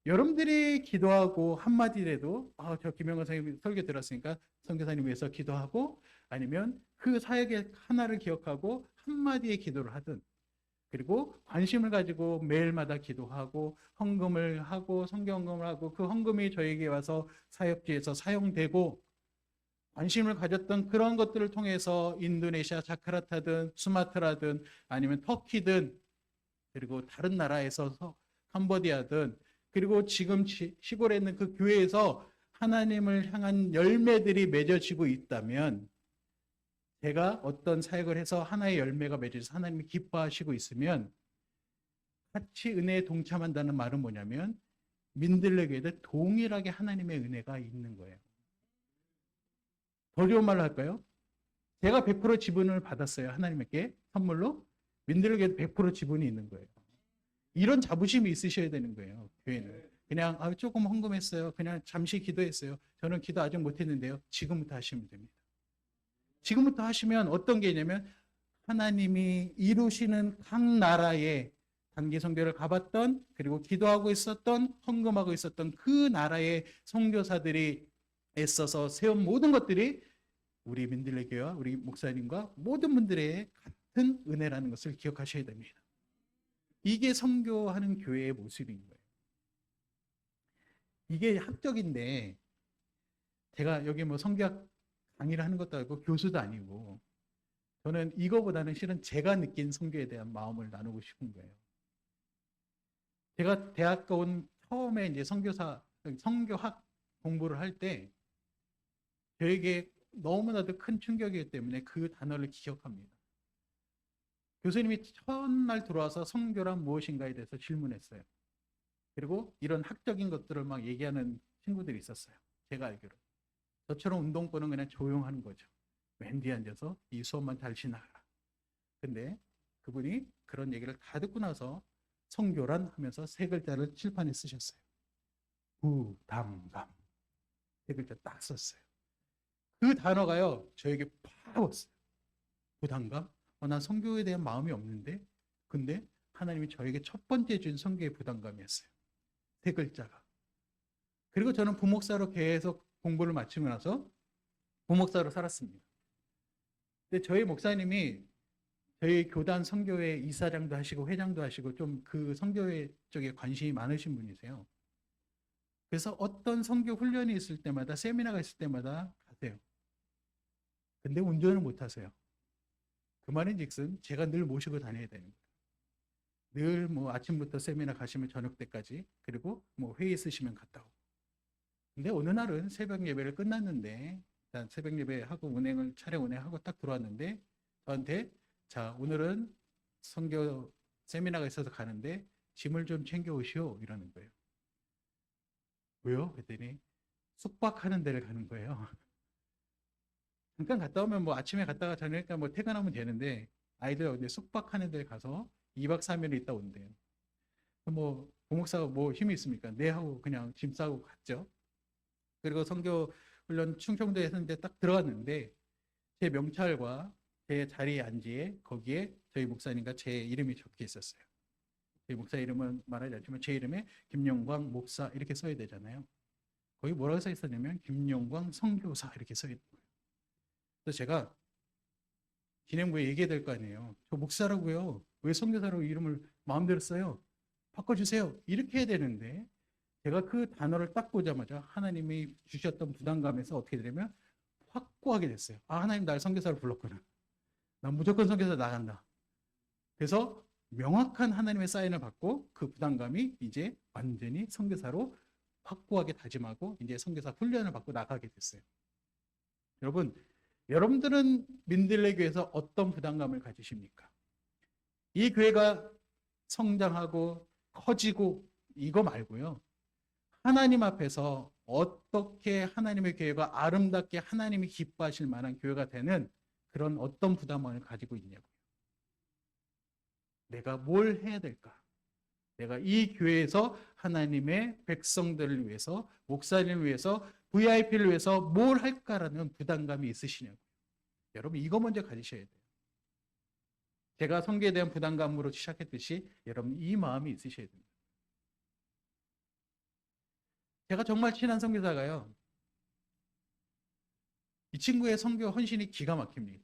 여러분들이 기도하고 한마디라도 저 김영건 선생님 설교 들었으니까 선교사님 위해서 기도하고 아니면 그 사역의 하나를 기억하고 한마디의 기도를 하든 그리고 관심을 가지고 매일마다 기도하고 헌금을 하고 성경헌금을 하고 그 헌금이 저에게 와서 사역지에서 사용되고 관심을 가졌던 그런 것들을 통해서 인도네시아 자카르타든 수마트라든 아니면 터키든 그리고 다른 나라에서 캄보디아든 그리고 지금 시골에 있는 그 교회에서 하나님을 향한 열매들이 맺어지고 있다면 제가 어떤 사역을 해서 하나의 열매가 맺어져서 하나님이 기뻐하시고 있으면 같이 은혜에 동참한다는 말은 뭐냐면 민들레 교회도 동일하게 하나님의 은혜가 있는 거예요. 더 좋은 말로 할까요? 제가 100% 지분을 받았어요. 하나님께 선물로. 민들레 교회도 100% 지분이 있는 거예요. 이런 자부심이 있으셔야 되는 거예요. 교회는. 그냥 조금 헌금했어요. 그냥 잠시 기도했어요. 저는 기도 아직 못했는데요. 지금부터 하시면 됩니다. 지금부터 하시면 어떤 게 있냐면 하나님이 이루시는 각 나라에 단기 선교를 가봤던, 그리고 기도하고 있었던, 헌금하고 있었던 그 나라의 선교사들이 애써서 세운 모든 것들이 우리 민들레 교회와 우리 목사님과 모든 분들의 같은 은혜라는 것을 기억하셔야 됩니다. 이게 선교하는 교회의 모습인 거예요. 이게 학적인데, 제가 여기 뭐 선교학 강의를 하는 것도 아니고 교수도 아니고, 저는 이거보다는 실은 제가 느낀 선교에 대한 마음을 나누고 싶은 거예요. 제가 대학 온 처음에 이제 선교학 공부를 할 때 저에게 너무나도 큰 충격이기 때문에 그 단어를 기억합니다. 교수님이 첫날 들어와서 선교란 무엇인가에 대해서 질문했어요. 그리고 이런 학적인 것들을 막 얘기하는 친구들이 있었어요. 제가 알기로. 저처럼 운동권은 그냥 조용하는 거죠. 맨 뒤에 앉아서 이 수업만 잘 지나가라. 근데 그분이 그런 얘기를 다 듣고 나서 선교란 하면서 세 글자를 칠판에 쓰셨어요. 부담감. 세 글자 딱 썼어요. 그 단어가요, 저에게 팍 왔어요. 부담감? 난 선교에 대한 마음이 없는데, 근데 하나님이 저에게 첫 번째 준 선교의 부담감이었어요. 세 글자가. 그리고 저는 부목사로 계속 공부를 마치고 나서 부목사로 살았습니다. 근데 저희 목사님이 저희 교단 선교회 이사장도 하시고 회장도 하시고 좀 그 선교회 쪽에 관심이 많으신 분이세요. 그래서 어떤 선교 훈련이 있을 때마다, 세미나가 있을 때마다 가세요. 근데 운전을 못 하세요. 그 말인즉슨 제가 늘 모시고 다녀야 되는 거예요. 늘 뭐 아침부터 세미나 가시면 저녁 때까지, 그리고 뭐 회의 있으시면 갔다 오고. 근데 어느 날은 새벽 예배를 끝났는데, 일단 새벽 예배하고 차례 운행하고 딱 들어왔는데, 저한테 자, 오늘은 선교 세미나가 있어서 가는데 짐을 좀 챙겨 오시오 이러는 거예요. 왜요? 그랬더니 숙박하는 데를 가는 거예요. 잠깐 갔다 오면 뭐 아침에 갔다가 저녁에 뭐 퇴근하면 되는데, 아이들 어디 숙박하는 데 가서 2박 3일 있다 온대요. 뭐 부목사가 뭐 힘이 있습니까? 네 하고 그냥 짐 싸고 갔죠. 그리고 선교 훈련 충청도에 했는데 딱 들어갔는데, 제 명찰과 제 자리에 앉지에 거기에 저희 목사님과 제 이름이 적혀 있었어요. 저희 목사 이름은 말하지 않지만 제 이름에 김용광 목사 이렇게 써야 되잖아요. 거기 뭐라고 써 있었냐면 김용광 선교사 이렇게 써 있는 거예요. 그래서 제가 진행부에 얘기해야 될 거 아니에요. 저 목사라고요. 왜 선교사라고 이름을 마음대로 써요? 바꿔주세요. 이렇게 해야 되는데, 제가 그 단어를 딱 보자마자 하나님이 주셨던 부담감에서 어떻게 되냐면 확고하게 됐어요. 하나님 날 선교사로 불렀구나. 난 무조건 선교사 나간다. 그래서 명확한 하나님의 사인을 받고 그 부담감이 이제 완전히 선교사로 확고하게 다짐하고 이제 선교사 훈련을 받고 나가게 됐어요. 여러분들은 민들레 교회에서 어떤 부담감을 가지십니까? 이 교회가 성장하고 커지고 이거 말고요. 하나님 앞에서 어떻게 하나님의 교회가 아름답게 하나님이 기뻐하실 만한 교회가 되는 그런 어떤 부담을 가지고 있냐고요. 내가 뭘 해야 될까? 내가 이 교회에서 하나님의 백성들을 위해서, 목사님을 위해서, VIP를 위해서 뭘 할까라는 부담감이 있으시냐고요. 여러분 이거 먼저 가지셔야 돼요. 제가 선교에 대한 부담감으로 시작했듯이 여러분 이 마음이 있으셔야 됩니다. 제가 정말 친한 선교사가요, 이 친구의 선교 헌신이 기가 막힙니다.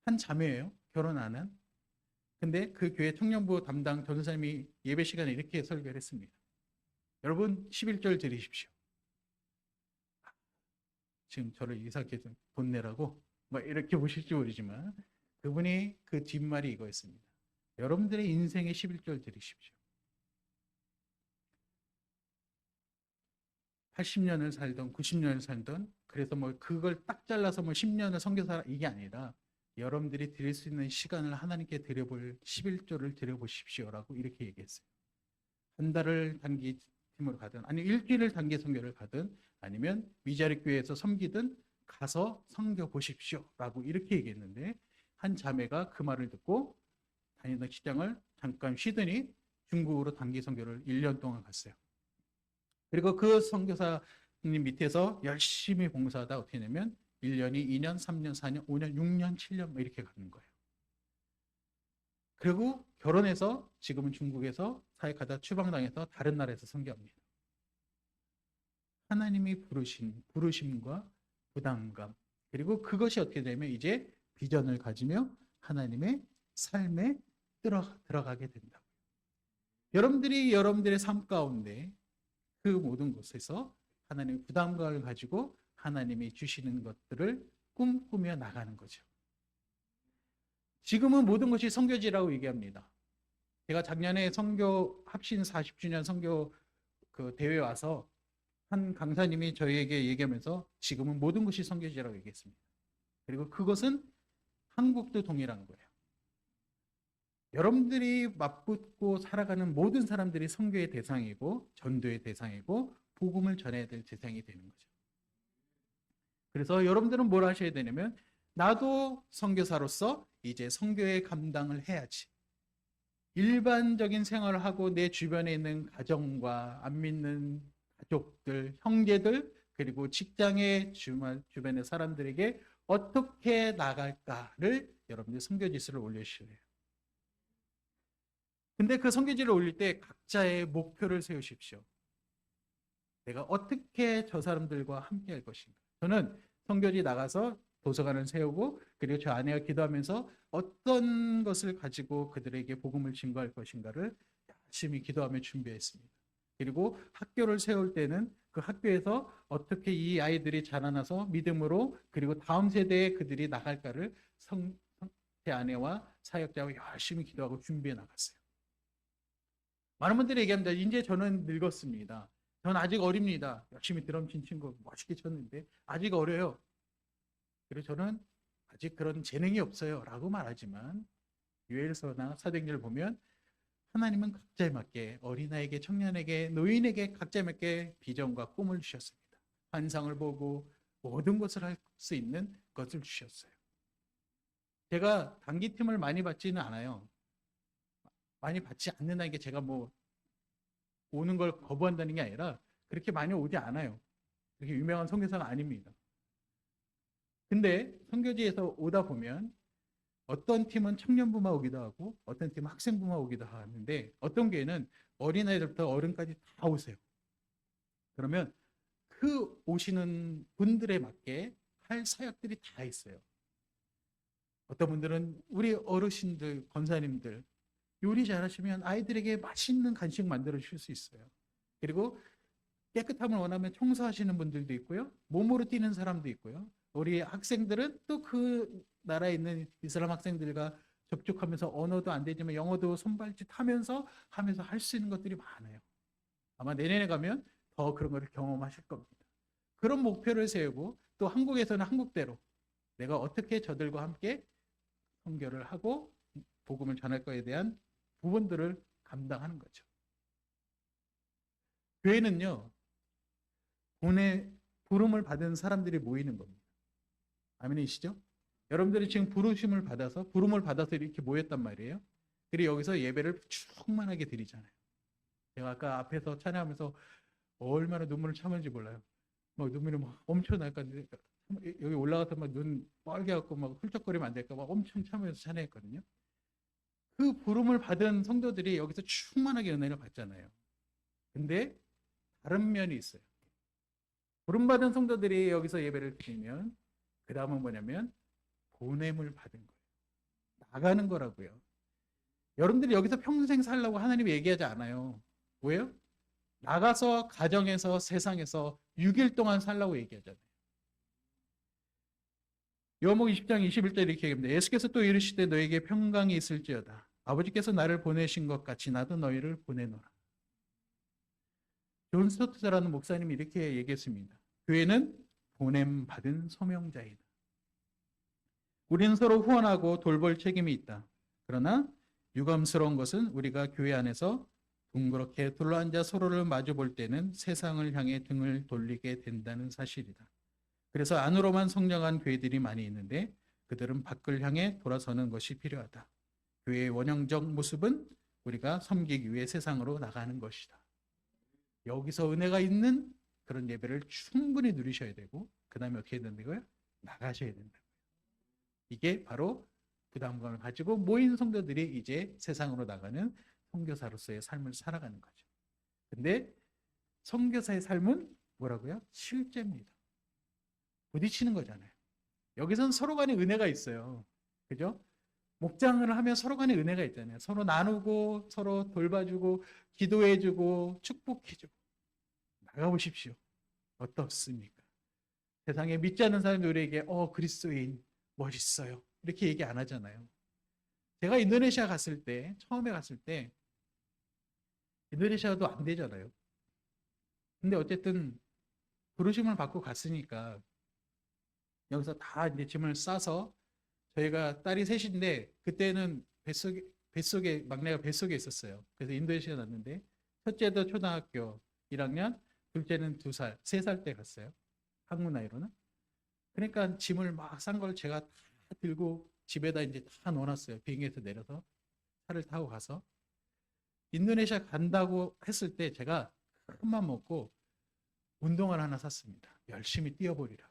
한 자매예요. 결혼 안 한. 근데 그 교회 청년부 담당 전사님이 예배 시간에 이렇게 설교를 했습니다. 여러분 11절 드리십시오. 지금 저를 이상하게 돈 내라고 막 이렇게 보실지 모르지만 그분이 그 뒷말이 이거였습니다. 여러분들의 인생의 11절 드리십시오. 80년을 살던 90년을 살던, 그래서 뭐 그걸 딱 잘라서 뭐 10년을 선교사 이게 아니라 여러분들이 드릴 수 있는 시간을 하나님께 드려볼 11조를 드려보십시오라고 이렇게 얘기했어요. 한 달을 단기 팀으로 가든, 아니 일주일을 단기 선교를 가든, 아니면 미자리 교회에서 섬기든 가서 섬겨 보십시오라고 이렇게 얘기했는데, 한 자매가 그 말을 듣고 다니던 직장을 잠깐 쉬더니 중국으로 단기 선교를 1년 동안 갔어요. 그리고 그 선교사님 밑에서 열심히 봉사하다 어떻게 되냐면 1년이 2년, 3년, 4년, 5년, 6년, 7년 뭐 이렇게 가는 거예요. 그리고 결혼해서 지금은 중국에서 사역하다 추방당해서 다른 나라에서 선교합니다. 하나님이 부르신 부르심과 부담감, 그리고 그것이 어떻게 되면 이제 비전을 가지며 하나님의 삶에 들어가게 된다. 여러분들이 여러분들의 삶 가운데 그 모든 곳에서 하나님의 부담감을 가지고 하나님이 주시는 것들을 꿈꾸며 나가는 거죠. 지금은 모든 것이 선교지라고 얘기합니다. 제가 작년에 선교 합신 40주년 선교 그 대회 와서 한 강사님이 저희에게 얘기하면서 지금은 모든 것이 선교지라고 얘기했습니다. 그리고 그것은 한국도 동일한 거예요. 여러분들이 맞붙고 살아가는 모든 사람들이 선교의 대상이고 전도의 대상이고 복음을 전해야 될 대상이 되는 거죠. 그래서 여러분들은 뭘 하셔야 되냐면 나도 선교사로서 이제 선교의 감당을 해야지. 일반적인 생활을 하고 내 주변에 있는 가정과 안 믿는 가족들, 형제들, 그리고 직장의 주변의 사람들에게 어떻게 나갈까를 여러분들 선교지수를 올려주셔야 해요. 근데 그 선교지를 올릴 때 각자의 목표를 세우십시오. 내가 어떻게 저 사람들과 함께 할 것인가. 저는 선교지 나가서 도서관을 세우고 그리고 저 아내가 기도하면서 어떤 것을 가지고 그들에게 복음을 증거할 것인가를 열심히 기도하며 준비했습니다. 그리고 학교를 세울 때는 그 학교에서 어떻게 이 아이들이 자라나서 믿음으로 그리고 다음 세대에 그들이 나갈까를 제 아내와 사역자와 열심히 기도하고 준비해 나갔어요. 많은 분들이 얘기합니다. 이제 저는 늙었습니다. 저는 아직 어립니다. 열심히 드럼 친 친구 멋있게 쳤는데 아직 어려요. 그리고 저는 아직 그런 재능이 없어요 라고 말하지만 유엘서나 사도행전을 보면 하나님은 각자에 맞게 어린아이에게 청년에게 노인에게 각자에 맞게 비전과 꿈을 주셨습니다. 환상을 보고 모든 것을 할 수 있는 것을 주셨어요. 제가 단기팀을 많이 받지는 않아요. 많이 받지 않는다는 게 제가 뭐 오는 걸 거부한다는 게 아니라 그렇게 많이 오지 않아요. 그렇게 유명한 선교사가 아닙니다. 근데 선교지에서 오다 보면 어떤 팀은 청년부만 오기도 하고 어떤 팀은 학생부만 오기도 하는데 어떤 교회는 어린아이들부터 어른까지 다 오세요. 그러면 그 오시는 분들에 맞게 할 사역들이 다 있어요. 어떤 분들은 우리 어르신들, 권사님들 요리 잘하시면 아이들에게 맛있는 간식 만들어 주실 수 있어요. 그리고 깨끗함을 원하면 청소하시는 분들도 있고요. 몸으로 뛰는 사람도 있고요. 우리 학생들은 또 그 나라에 있는 이슬람 학생들과 접촉하면서 언어도 안 되지만 영어도 손발짓 하면서 할 수 있는 것들이 많아요. 아마 내년에 가면 더 그런 것을 경험하실 겁니다. 그런 목표를 세우고 또 한국에서는 한국대로 내가 어떻게 저들과 함께 선교를 하고 복음을 전할 거에 대한 부분들을 감당하는 거죠. 교회는요, 부름을 받은 사람들이 모이는 겁니다. 아멘이시죠? 여러분들이 지금 부름을 받아서 이렇게 모였단 말이에요. 그리고 여기서 예배를 충만하게 드리잖아요. 제가 아까 앞에서 찬양하면서 얼마나 눈물을 참은지 몰라요. 막 눈물이 막 엄청 날까 여기 올라가서 막 눈 빨개 갖고 막 훌쩍거리면 안 될까 막 엄청 참으면서 찬양했거든요. 그 부름을 받은 성도들이 여기서 충만하게 은혜를 받잖아요. 근데 다른 면이 있어요. 부름받은 성도들이 여기서 예배를 드리면 그 다음은 뭐냐면 보냄을 받은 거예요. 나가는 거라고요. 여러분들이 여기서 평생 살라고 하나님이 얘기하지 않아요. 왜요? 나가서 가정에서 세상에서 6일 동안 살라고 얘기하잖아요. 요한복음 20장 21절 이렇게 얘기합니다. 예수께서 또 이르시되 너에게 평강이 있을지어다. 아버지께서 나를 보내신 것 같이 나도 너희를 보내노라. 존 스토트라는 목사님이 이렇게 얘기했습니다. 교회는 보냄받은 소명자이다. 우리는 서로 후원하고 돌볼 책임이 있다. 그러나 유감스러운 것은 우리가 교회 안에서 둥그렇게 둘러앉아 서로를 마주 볼 때는 세상을 향해 등을 돌리게 된다는 사실이다. 그래서 안으로만 성장한 교회들이 많이 있는데 그들은 밖을 향해 돌아서는 것이 필요하다. 교회의 원형적 모습은 우리가 섬기기 위해 세상으로 나가는 것이다. 여기서 은혜가 있는 그런 예배를 충분히 누리셔야 되고 그 다음에 어떻게 해야 된다고요? 나가셔야 된다고요. 이게 바로 부담감을 가지고 모인 성도들이 이제 세상으로 나가는 선교사로서의 삶을 살아가는 거죠. 근데 선교사의 삶은 뭐라고요? 실제입니다. 부딪히는 거잖아요. 여기서는 서로 간에 은혜가 있어요. 그죠? 목장을 하면 서로 간에 은혜가 있잖아요. 서로 나누고 서로 돌봐주고 기도해주고 축복해주고 나가보십시오. 어떻습니까? 세상에 믿지 않는 사람들이 우리에게 그리스도인 멋있어요. 이렇게 얘기 안 하잖아요. 제가 인도네시아 갔을 때 처음에 갔을 때 인도네시아도 안 되잖아요. 근데 어쨌든 부르심을 받고 갔으니까 여기서 다 이제 짐을 싸서 저희가 딸이 셋인데 그때는 뱃속에 막내가 뱃속에 있었어요. 그래서 인도네시아 갔는데 첫째도 초등학교 1학년, 둘째는 2살, 3살 때 갔어요. 한국 나이로는. 그러니까 짐을 막 싼 걸 제가 다 들고 집에다 이제 다 넣어놨어요. 비행기에서 내려서 차를 타고 가서 인도네시아 간다고 했을 때 제가 큰맘 먹고 운동화를 하나 샀습니다. 열심히 뛰어보리라.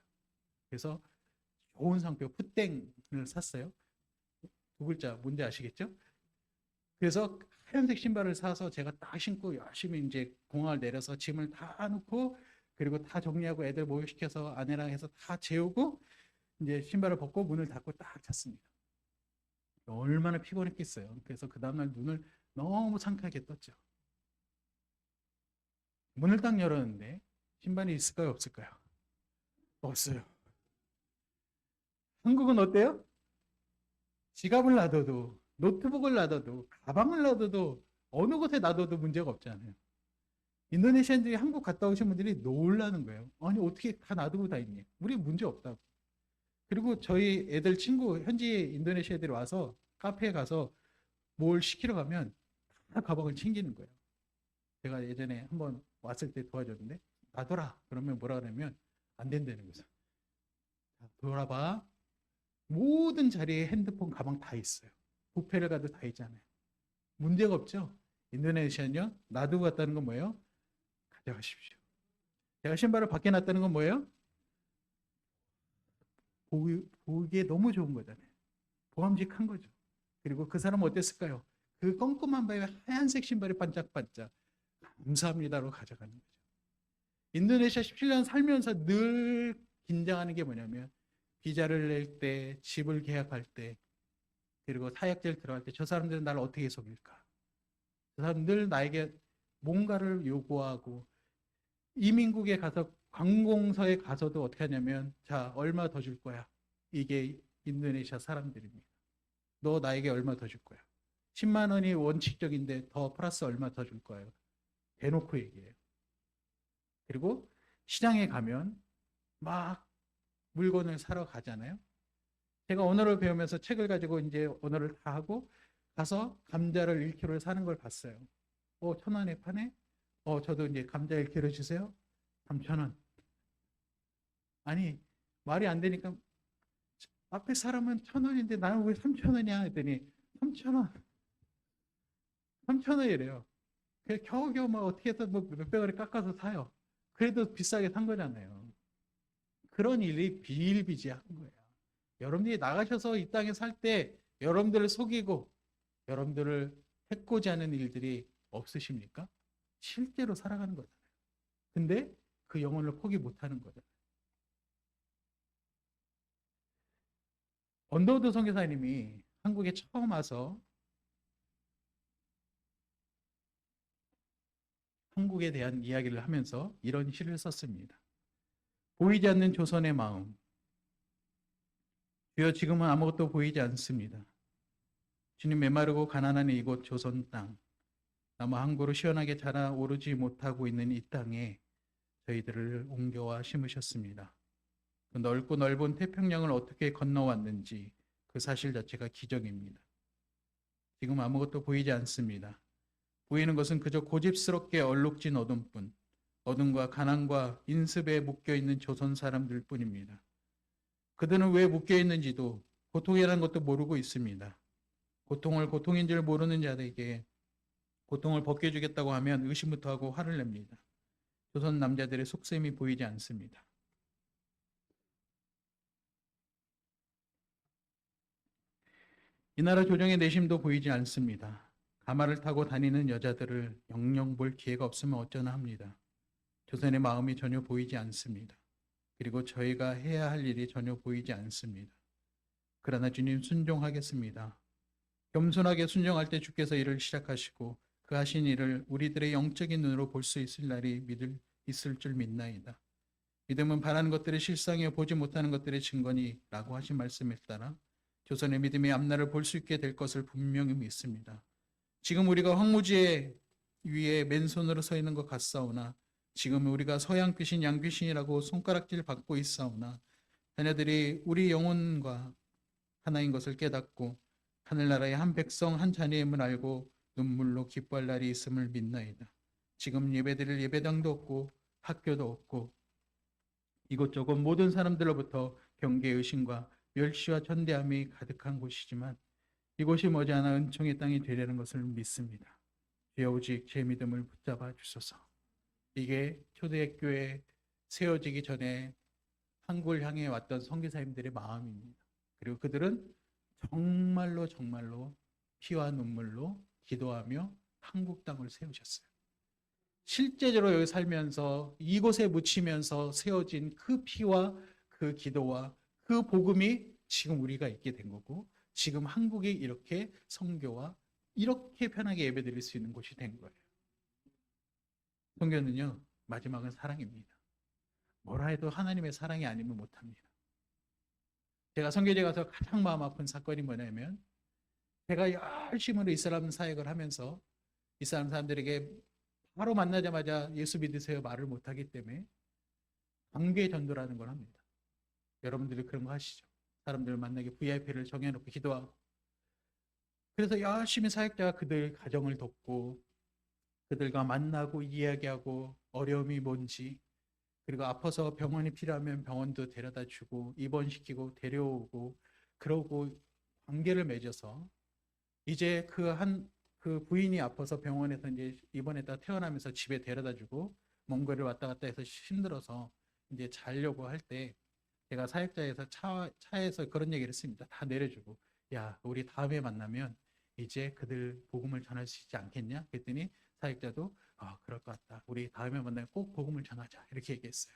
그래서 좋은 상표 푸땡을 샀어요. 2글자 뭔지 아시겠죠? 그래서 하얀색 신발을 사서 제가 딱 신고 열심히 이제 공항을 내려서 짐을 다 넣고 그리고 다 정리하고 애들 모여시켜서 아내랑 해서 다 재우고 이제 신발을 벗고 문을 닫고 딱 잤습니다. 얼마나 피곤했겠어요. 그래서 그 다음날 눈을 너무 상쾌하게 떴죠. 문을 딱 열었는데 신발이 있을까요? 없을까요? 없어요. 한국은 어때요? 지갑을 놔둬도 노트북을 놔둬도 가방을 놔둬도 어느 곳에 놔둬도 문제가 없잖아요. 인도네시아인들이 한국 갔다 오신 분들이 놀라는 거예요. 아니 어떻게 다 놔두고 다 있니? 우리 문제 없다고. 그리고 저희 애들 친구 현지 인도네시아 애들이 와서 카페에 가서 뭘 시키러 가면 다 가방을 챙기는 거예요. 제가 예전에 한번 왔을 때 도와줬는데 놔둬라 그러면 뭐라 그러면 안 된다는 거죠. 돌아봐. 모든 자리에 핸드폰 가방 다 있어요. 뷔페를 가도 다 있잖아요. 문제가 없죠. 인도네시아는요. 놔두고 갔다는 건 뭐예요? 가져가십시오. 제가 신발을 밖에 놨다는 건 뭐예요? 보기에 너무 좋은 거잖아요. 보람직한 거죠. 그리고 그 사람은 어땠을까요? 그 꼼꼼한 밤에 하얀색 신발이 반짝반짝 감사합니다로 가져가는 거죠. 인도네시아 17년 살면서 늘 긴장하는 게 뭐냐면 비자를 낼 때, 집을 계약할 때, 그리고 사약제를 들어갈 때 저 사람들은 나를 어떻게 속일까? 저 사람은 늘 나에게 뭔가를 요구하고 이민국에 가서 관공서에 가서도 어떻게 하냐면 자 얼마 더 줄 거야. 이게 인도네시아 사람들입니다. 너 나에게 얼마 더 줄 거야. 10만 원이 원칙적인데 더 플러스 얼마 더 줄 거예요. 대놓고 얘기해요. 그리고 시장에 가면 막 물건을 사러 가잖아요. 제가 언어를 배우면서 책을 가지고 이제 언어를 다 하고 가서 감자를 1kg를 사는 걸 봤어요. 1,000원에 파네? 저도 이제 감자 1kg 주세요. 3,000원. 아니, 말이 안 되니까 앞에 사람은 1,000원인데 나는 왜 3,000원이야? 했더니 3,000원. 3,000원이래요. 그래서 겨우겨우 뭐 어떻게 해서 뭐 몇백 원에 깎아서 사요. 그래도 비싸게 산 거잖아요. 그런 일이 비일비재한 거예요. 여러분들이 나가셔서 이 땅에 살 때 여러분들을 속이고 여러분들을 해코지 하는 일들이 없으십니까? 실제로 살아가는 거잖아요. 근데 그 영혼을 포기 못하는 거잖아요. 언더우드 선교사님이 한국에 처음 와서 한국에 대한 이야기를 하면서 이런 시를 썼습니다. 보이지 않는 조선의 마음. 주여 지금은 아무것도 보이지 않습니다. 주님 메마르고 가난한 이곳 조선 땅. 나무 한 그루 시원하게 자라 오르지 못하고 있는 이 땅에 저희들을 옮겨와 심으셨습니다. 그 넓고 넓은 태평양을 어떻게 건너왔는지 그 사실 자체가 기적입니다. 지금 아무것도 보이지 않습니다. 보이는 것은 그저 고집스럽게 얼룩진 어둠뿐, 어둠과 가난과 인습에 묶여있는 조선 사람들 뿐입니다. 그들은 왜 묶여있는지도 고통이라는 것도 모르고 있습니다. 고통을 고통인 줄 모르는 자들에게 고통을 벗겨주겠다고 하면 의심부터 하고 화를 냅니다. 조선 남자들의 속셈이 보이지 않습니다. 이 나라 조정의 내심도 보이지 않습니다. 가마를 타고 다니는 여자들을 영영 볼 기회가 없으면 어쩌나 합니다. 조선의 마음이 전혀 보이지 않습니다. 그리고 저희가 해야 할 일이 전혀 보이지 않습니다. 그러나 주님 순종하겠습니다. 겸손하게 순종할 때 주께서 일을 시작하시고 그 하신 일을 우리들의 영적인 눈으로 볼 수 있을 날이 있을 줄 믿나이다. 믿음은 바라는 것들의 실상이요 보지 못하는 것들의 증거니라고 하신 말씀에 따라 조선의 믿음의 앞날을 볼 수 있게 될 것을 분명히 믿습니다. 지금 우리가 황무지에 위에 맨손으로 서 있는 것 같사오나 지금 우리가 서양 귀신 양귀신이라고 손가락질 받고 있사오나 자녀들이 우리 영혼과 하나인 것을 깨닫고 하늘나라의 한 백성 한 자녀임을 알고 눈물로 기뻐할 날이 있음을 믿나이다. 지금 예배드릴 예배당도 없고 학교도 없고 이곳저곳 모든 사람들로부터 경계 의심과 멸시와 천대함이 가득한 곳이지만 이곳이 머지않아 은총의 땅이 되려는 것을 믿습니다. 주여 오직 제 믿음을 붙잡아 주소서. 이게 초대교회 세워지기 전에 한국을 향해 왔던 선교사님들의 마음입니다. 그리고 그들은 정말로 피와 눈물로 기도하며 한국 땅을 세우셨어요. 실제적으로 여기 살면서 이곳에 묻히면서 세워진 그 피와 그 기도와 그 복음이 지금 우리가 있게 된 거고 지금 한국이 이렇게 선교와 이렇게 편하게 예배드릴 수 있는 곳이 된 거예요. 선교는요, 마지막은 사랑입니다. 뭐라 해도 하나님의 사랑이 아니면 못합니다. 제가 선교제 가서 가장 마음 아픈 사건이 뭐냐면 제가 열심으로 이슬람 사역을 하면서 이슬람 사람들에게 바로 만나자마자 예수 믿으세요 말을 못하기 때문에 관계 전도라는 걸 합니다. 여러분들이 그런 거 하시죠? 사람들을 만나게 VIP를 정해놓고 기도하고 그래서 열심히 사역자가 그들 가정을 돕고 그들과 만나고 이야기하고 어려움이 뭔지 그리고 아파서 병원이 필요하면 병원도 데려다 주고 입원시키고 데려오고 그러고 관계를 맺어서 이제 그 부인이 아파서 병원에서 이제 입원했다 퇴원하면서 집에 데려다 주고 먼 거리를 왔다 갔다 해서 힘들어서 이제 자려고 할 때 제가 사역자에서 차에서 그런 얘기를 했습니다. 다 내려주고 야 우리 다음에 만나면 이제 그들 복음을 전할 수 있지 않겠냐? 그랬더니 사역자도 그럴 것 같다. 우리 다음에 만나면 꼭 복음을 전하자. 이렇게 얘기했어요.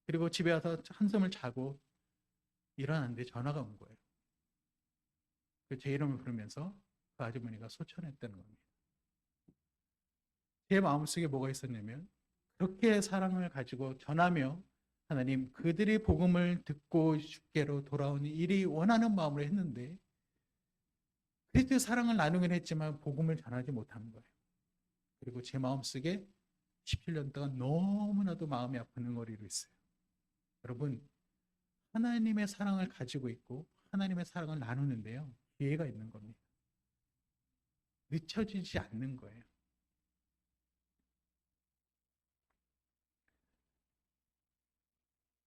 그리고 집에 와서 한숨을 자고 일어났는데 전화가 온 거예요. 제 이름을 부르면서 그 아주머니가 소천했다는 겁니다. 제 마음속에 뭐가 있었냐면 그렇게 사랑을 가지고 전하며 하나님 그들이 복음을 듣고 주께로 돌아오는 일이 원하는 마음으로 했는데 그리스도의 사랑을 나누긴 했지만 복음을 전하지 못한 거예요. 그리고 제 마음속에 17년 동안 너무나도 마음이 아픈 응어리로 있어요. 여러분 하나님의 사랑을 가지고 있고 하나님의 사랑을 나누는데요. 기회가 있는 겁니다. 늦춰지지 않는 거예요.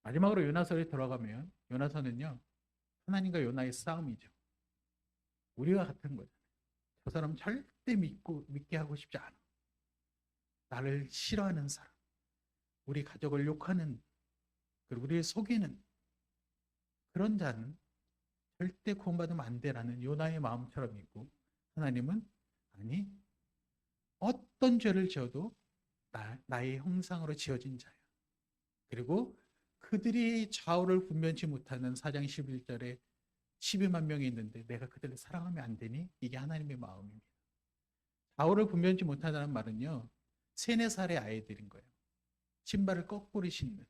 마지막으로 요나서에 돌아가면 요나서는요. 하나님과 요나의 싸움이죠. 우리가 같은 거죠. 저 사람 절대 믿게 하고 싶지 않아. 나를 싫어하는 사람. 우리 가족을 욕하는 그리고 우리를 속이는 그런 자는 절대 구원받으면 안 되라는 요나의 마음처럼 있고 하나님은 아니 어떤 죄를 지어도 나의 형상으로 지어진 자야. 그리고 그들이 좌우를 분변치 못하는 4장 11절에 12만 명이 있는데 내가 그들을 사랑하면 안 되니? 이게 하나님의 마음입니다. 좌우를 분변치 못하다는 말은요. 3, 4살의 아이들인 거예요. 신발을 거꾸로 신는.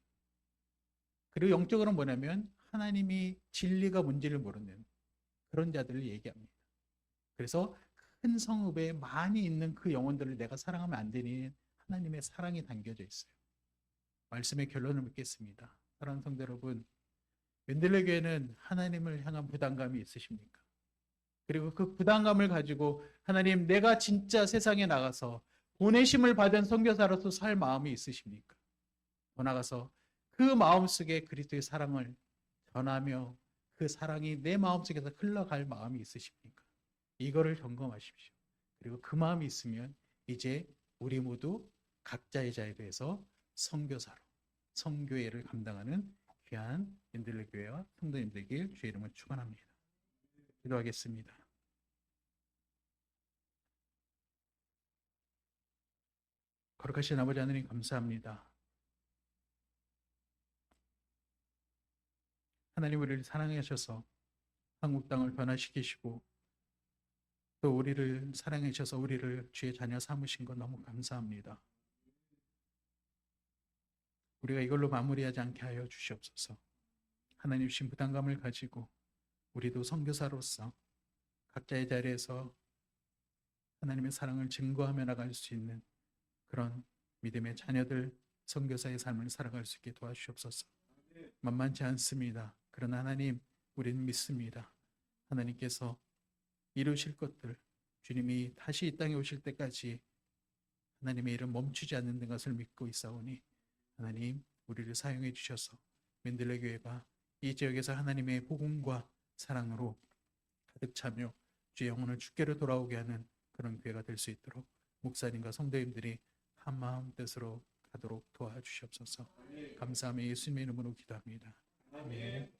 그리고 영적으로는 뭐냐면 하나님이 진리가 뭔지를 모르는 그런 자들을 얘기합니다. 그래서 큰 성읍에 많이 있는 그 영혼들을 내가 사랑하면 안 되니 하나님의 사랑이 담겨져 있어요. 말씀의 결론을 묻겠습니다. 사랑하는 성도 여러분, 웬들레 교회는 하나님을 향한 부담감이 있으십니까? 그리고 그 부담감을 가지고 하나님 내가 진짜 세상에 나가서 보내심을 받은 선교사로서 살 마음이 있으십니까? 더 나아가서 그 마음속에 그리스도의 사랑을 전하며 그 사랑이 내 마음속에서 흘러갈 마음이 있으십니까? 이거를 점검하십시오. 그리고 그 마음이 있으면 이제 우리 모두 각자의 자에 대해서 선교사로 선교회를 감당하는 귀한 웬들레 교회와 성도님들 되길 주의 이름으로 축원합니다. 기도하겠습니다. 거룩하신 아버지 하나님 감사합니다. 하나님 우리를 사랑하셔서 한국 땅을 변화시키시고 또 우리를 사랑하셔서 우리를 주의 자녀 삼으신 것 너무 감사합니다. 우리가 이걸로 마무리하지 않게 하여 주시옵소서. 하나님 주신 부담감을 가지고 우리도 선교사로서 각자의 자리에서 하나님의 사랑을 증거하며 나갈 수 있는 그런 믿음의 자녀들 선교사의 삶을 살아갈 수 있게 도와주시옵소서. 만만치 않습니다. 그러나 하나님 우리는 믿습니다. 하나님께서 이루실 것들 주님이 다시 이 땅에 오실 때까지 하나님의 일은 멈추지 않는 것을 믿고 있사오니 하나님 우리를 사용해 주셔서 맨들레 교회가 이 지역에서 하나님의 복음과 사랑으로 가득 차며 주의 영혼을 주께로 돌아오게 하는 그런 교회가 될 수 있도록 목사님과 성도님들이 한마음 뜻으로 가도록 도와주시옵소서. 감사하며 예수님의 이름으로 기도합니다. 아멘.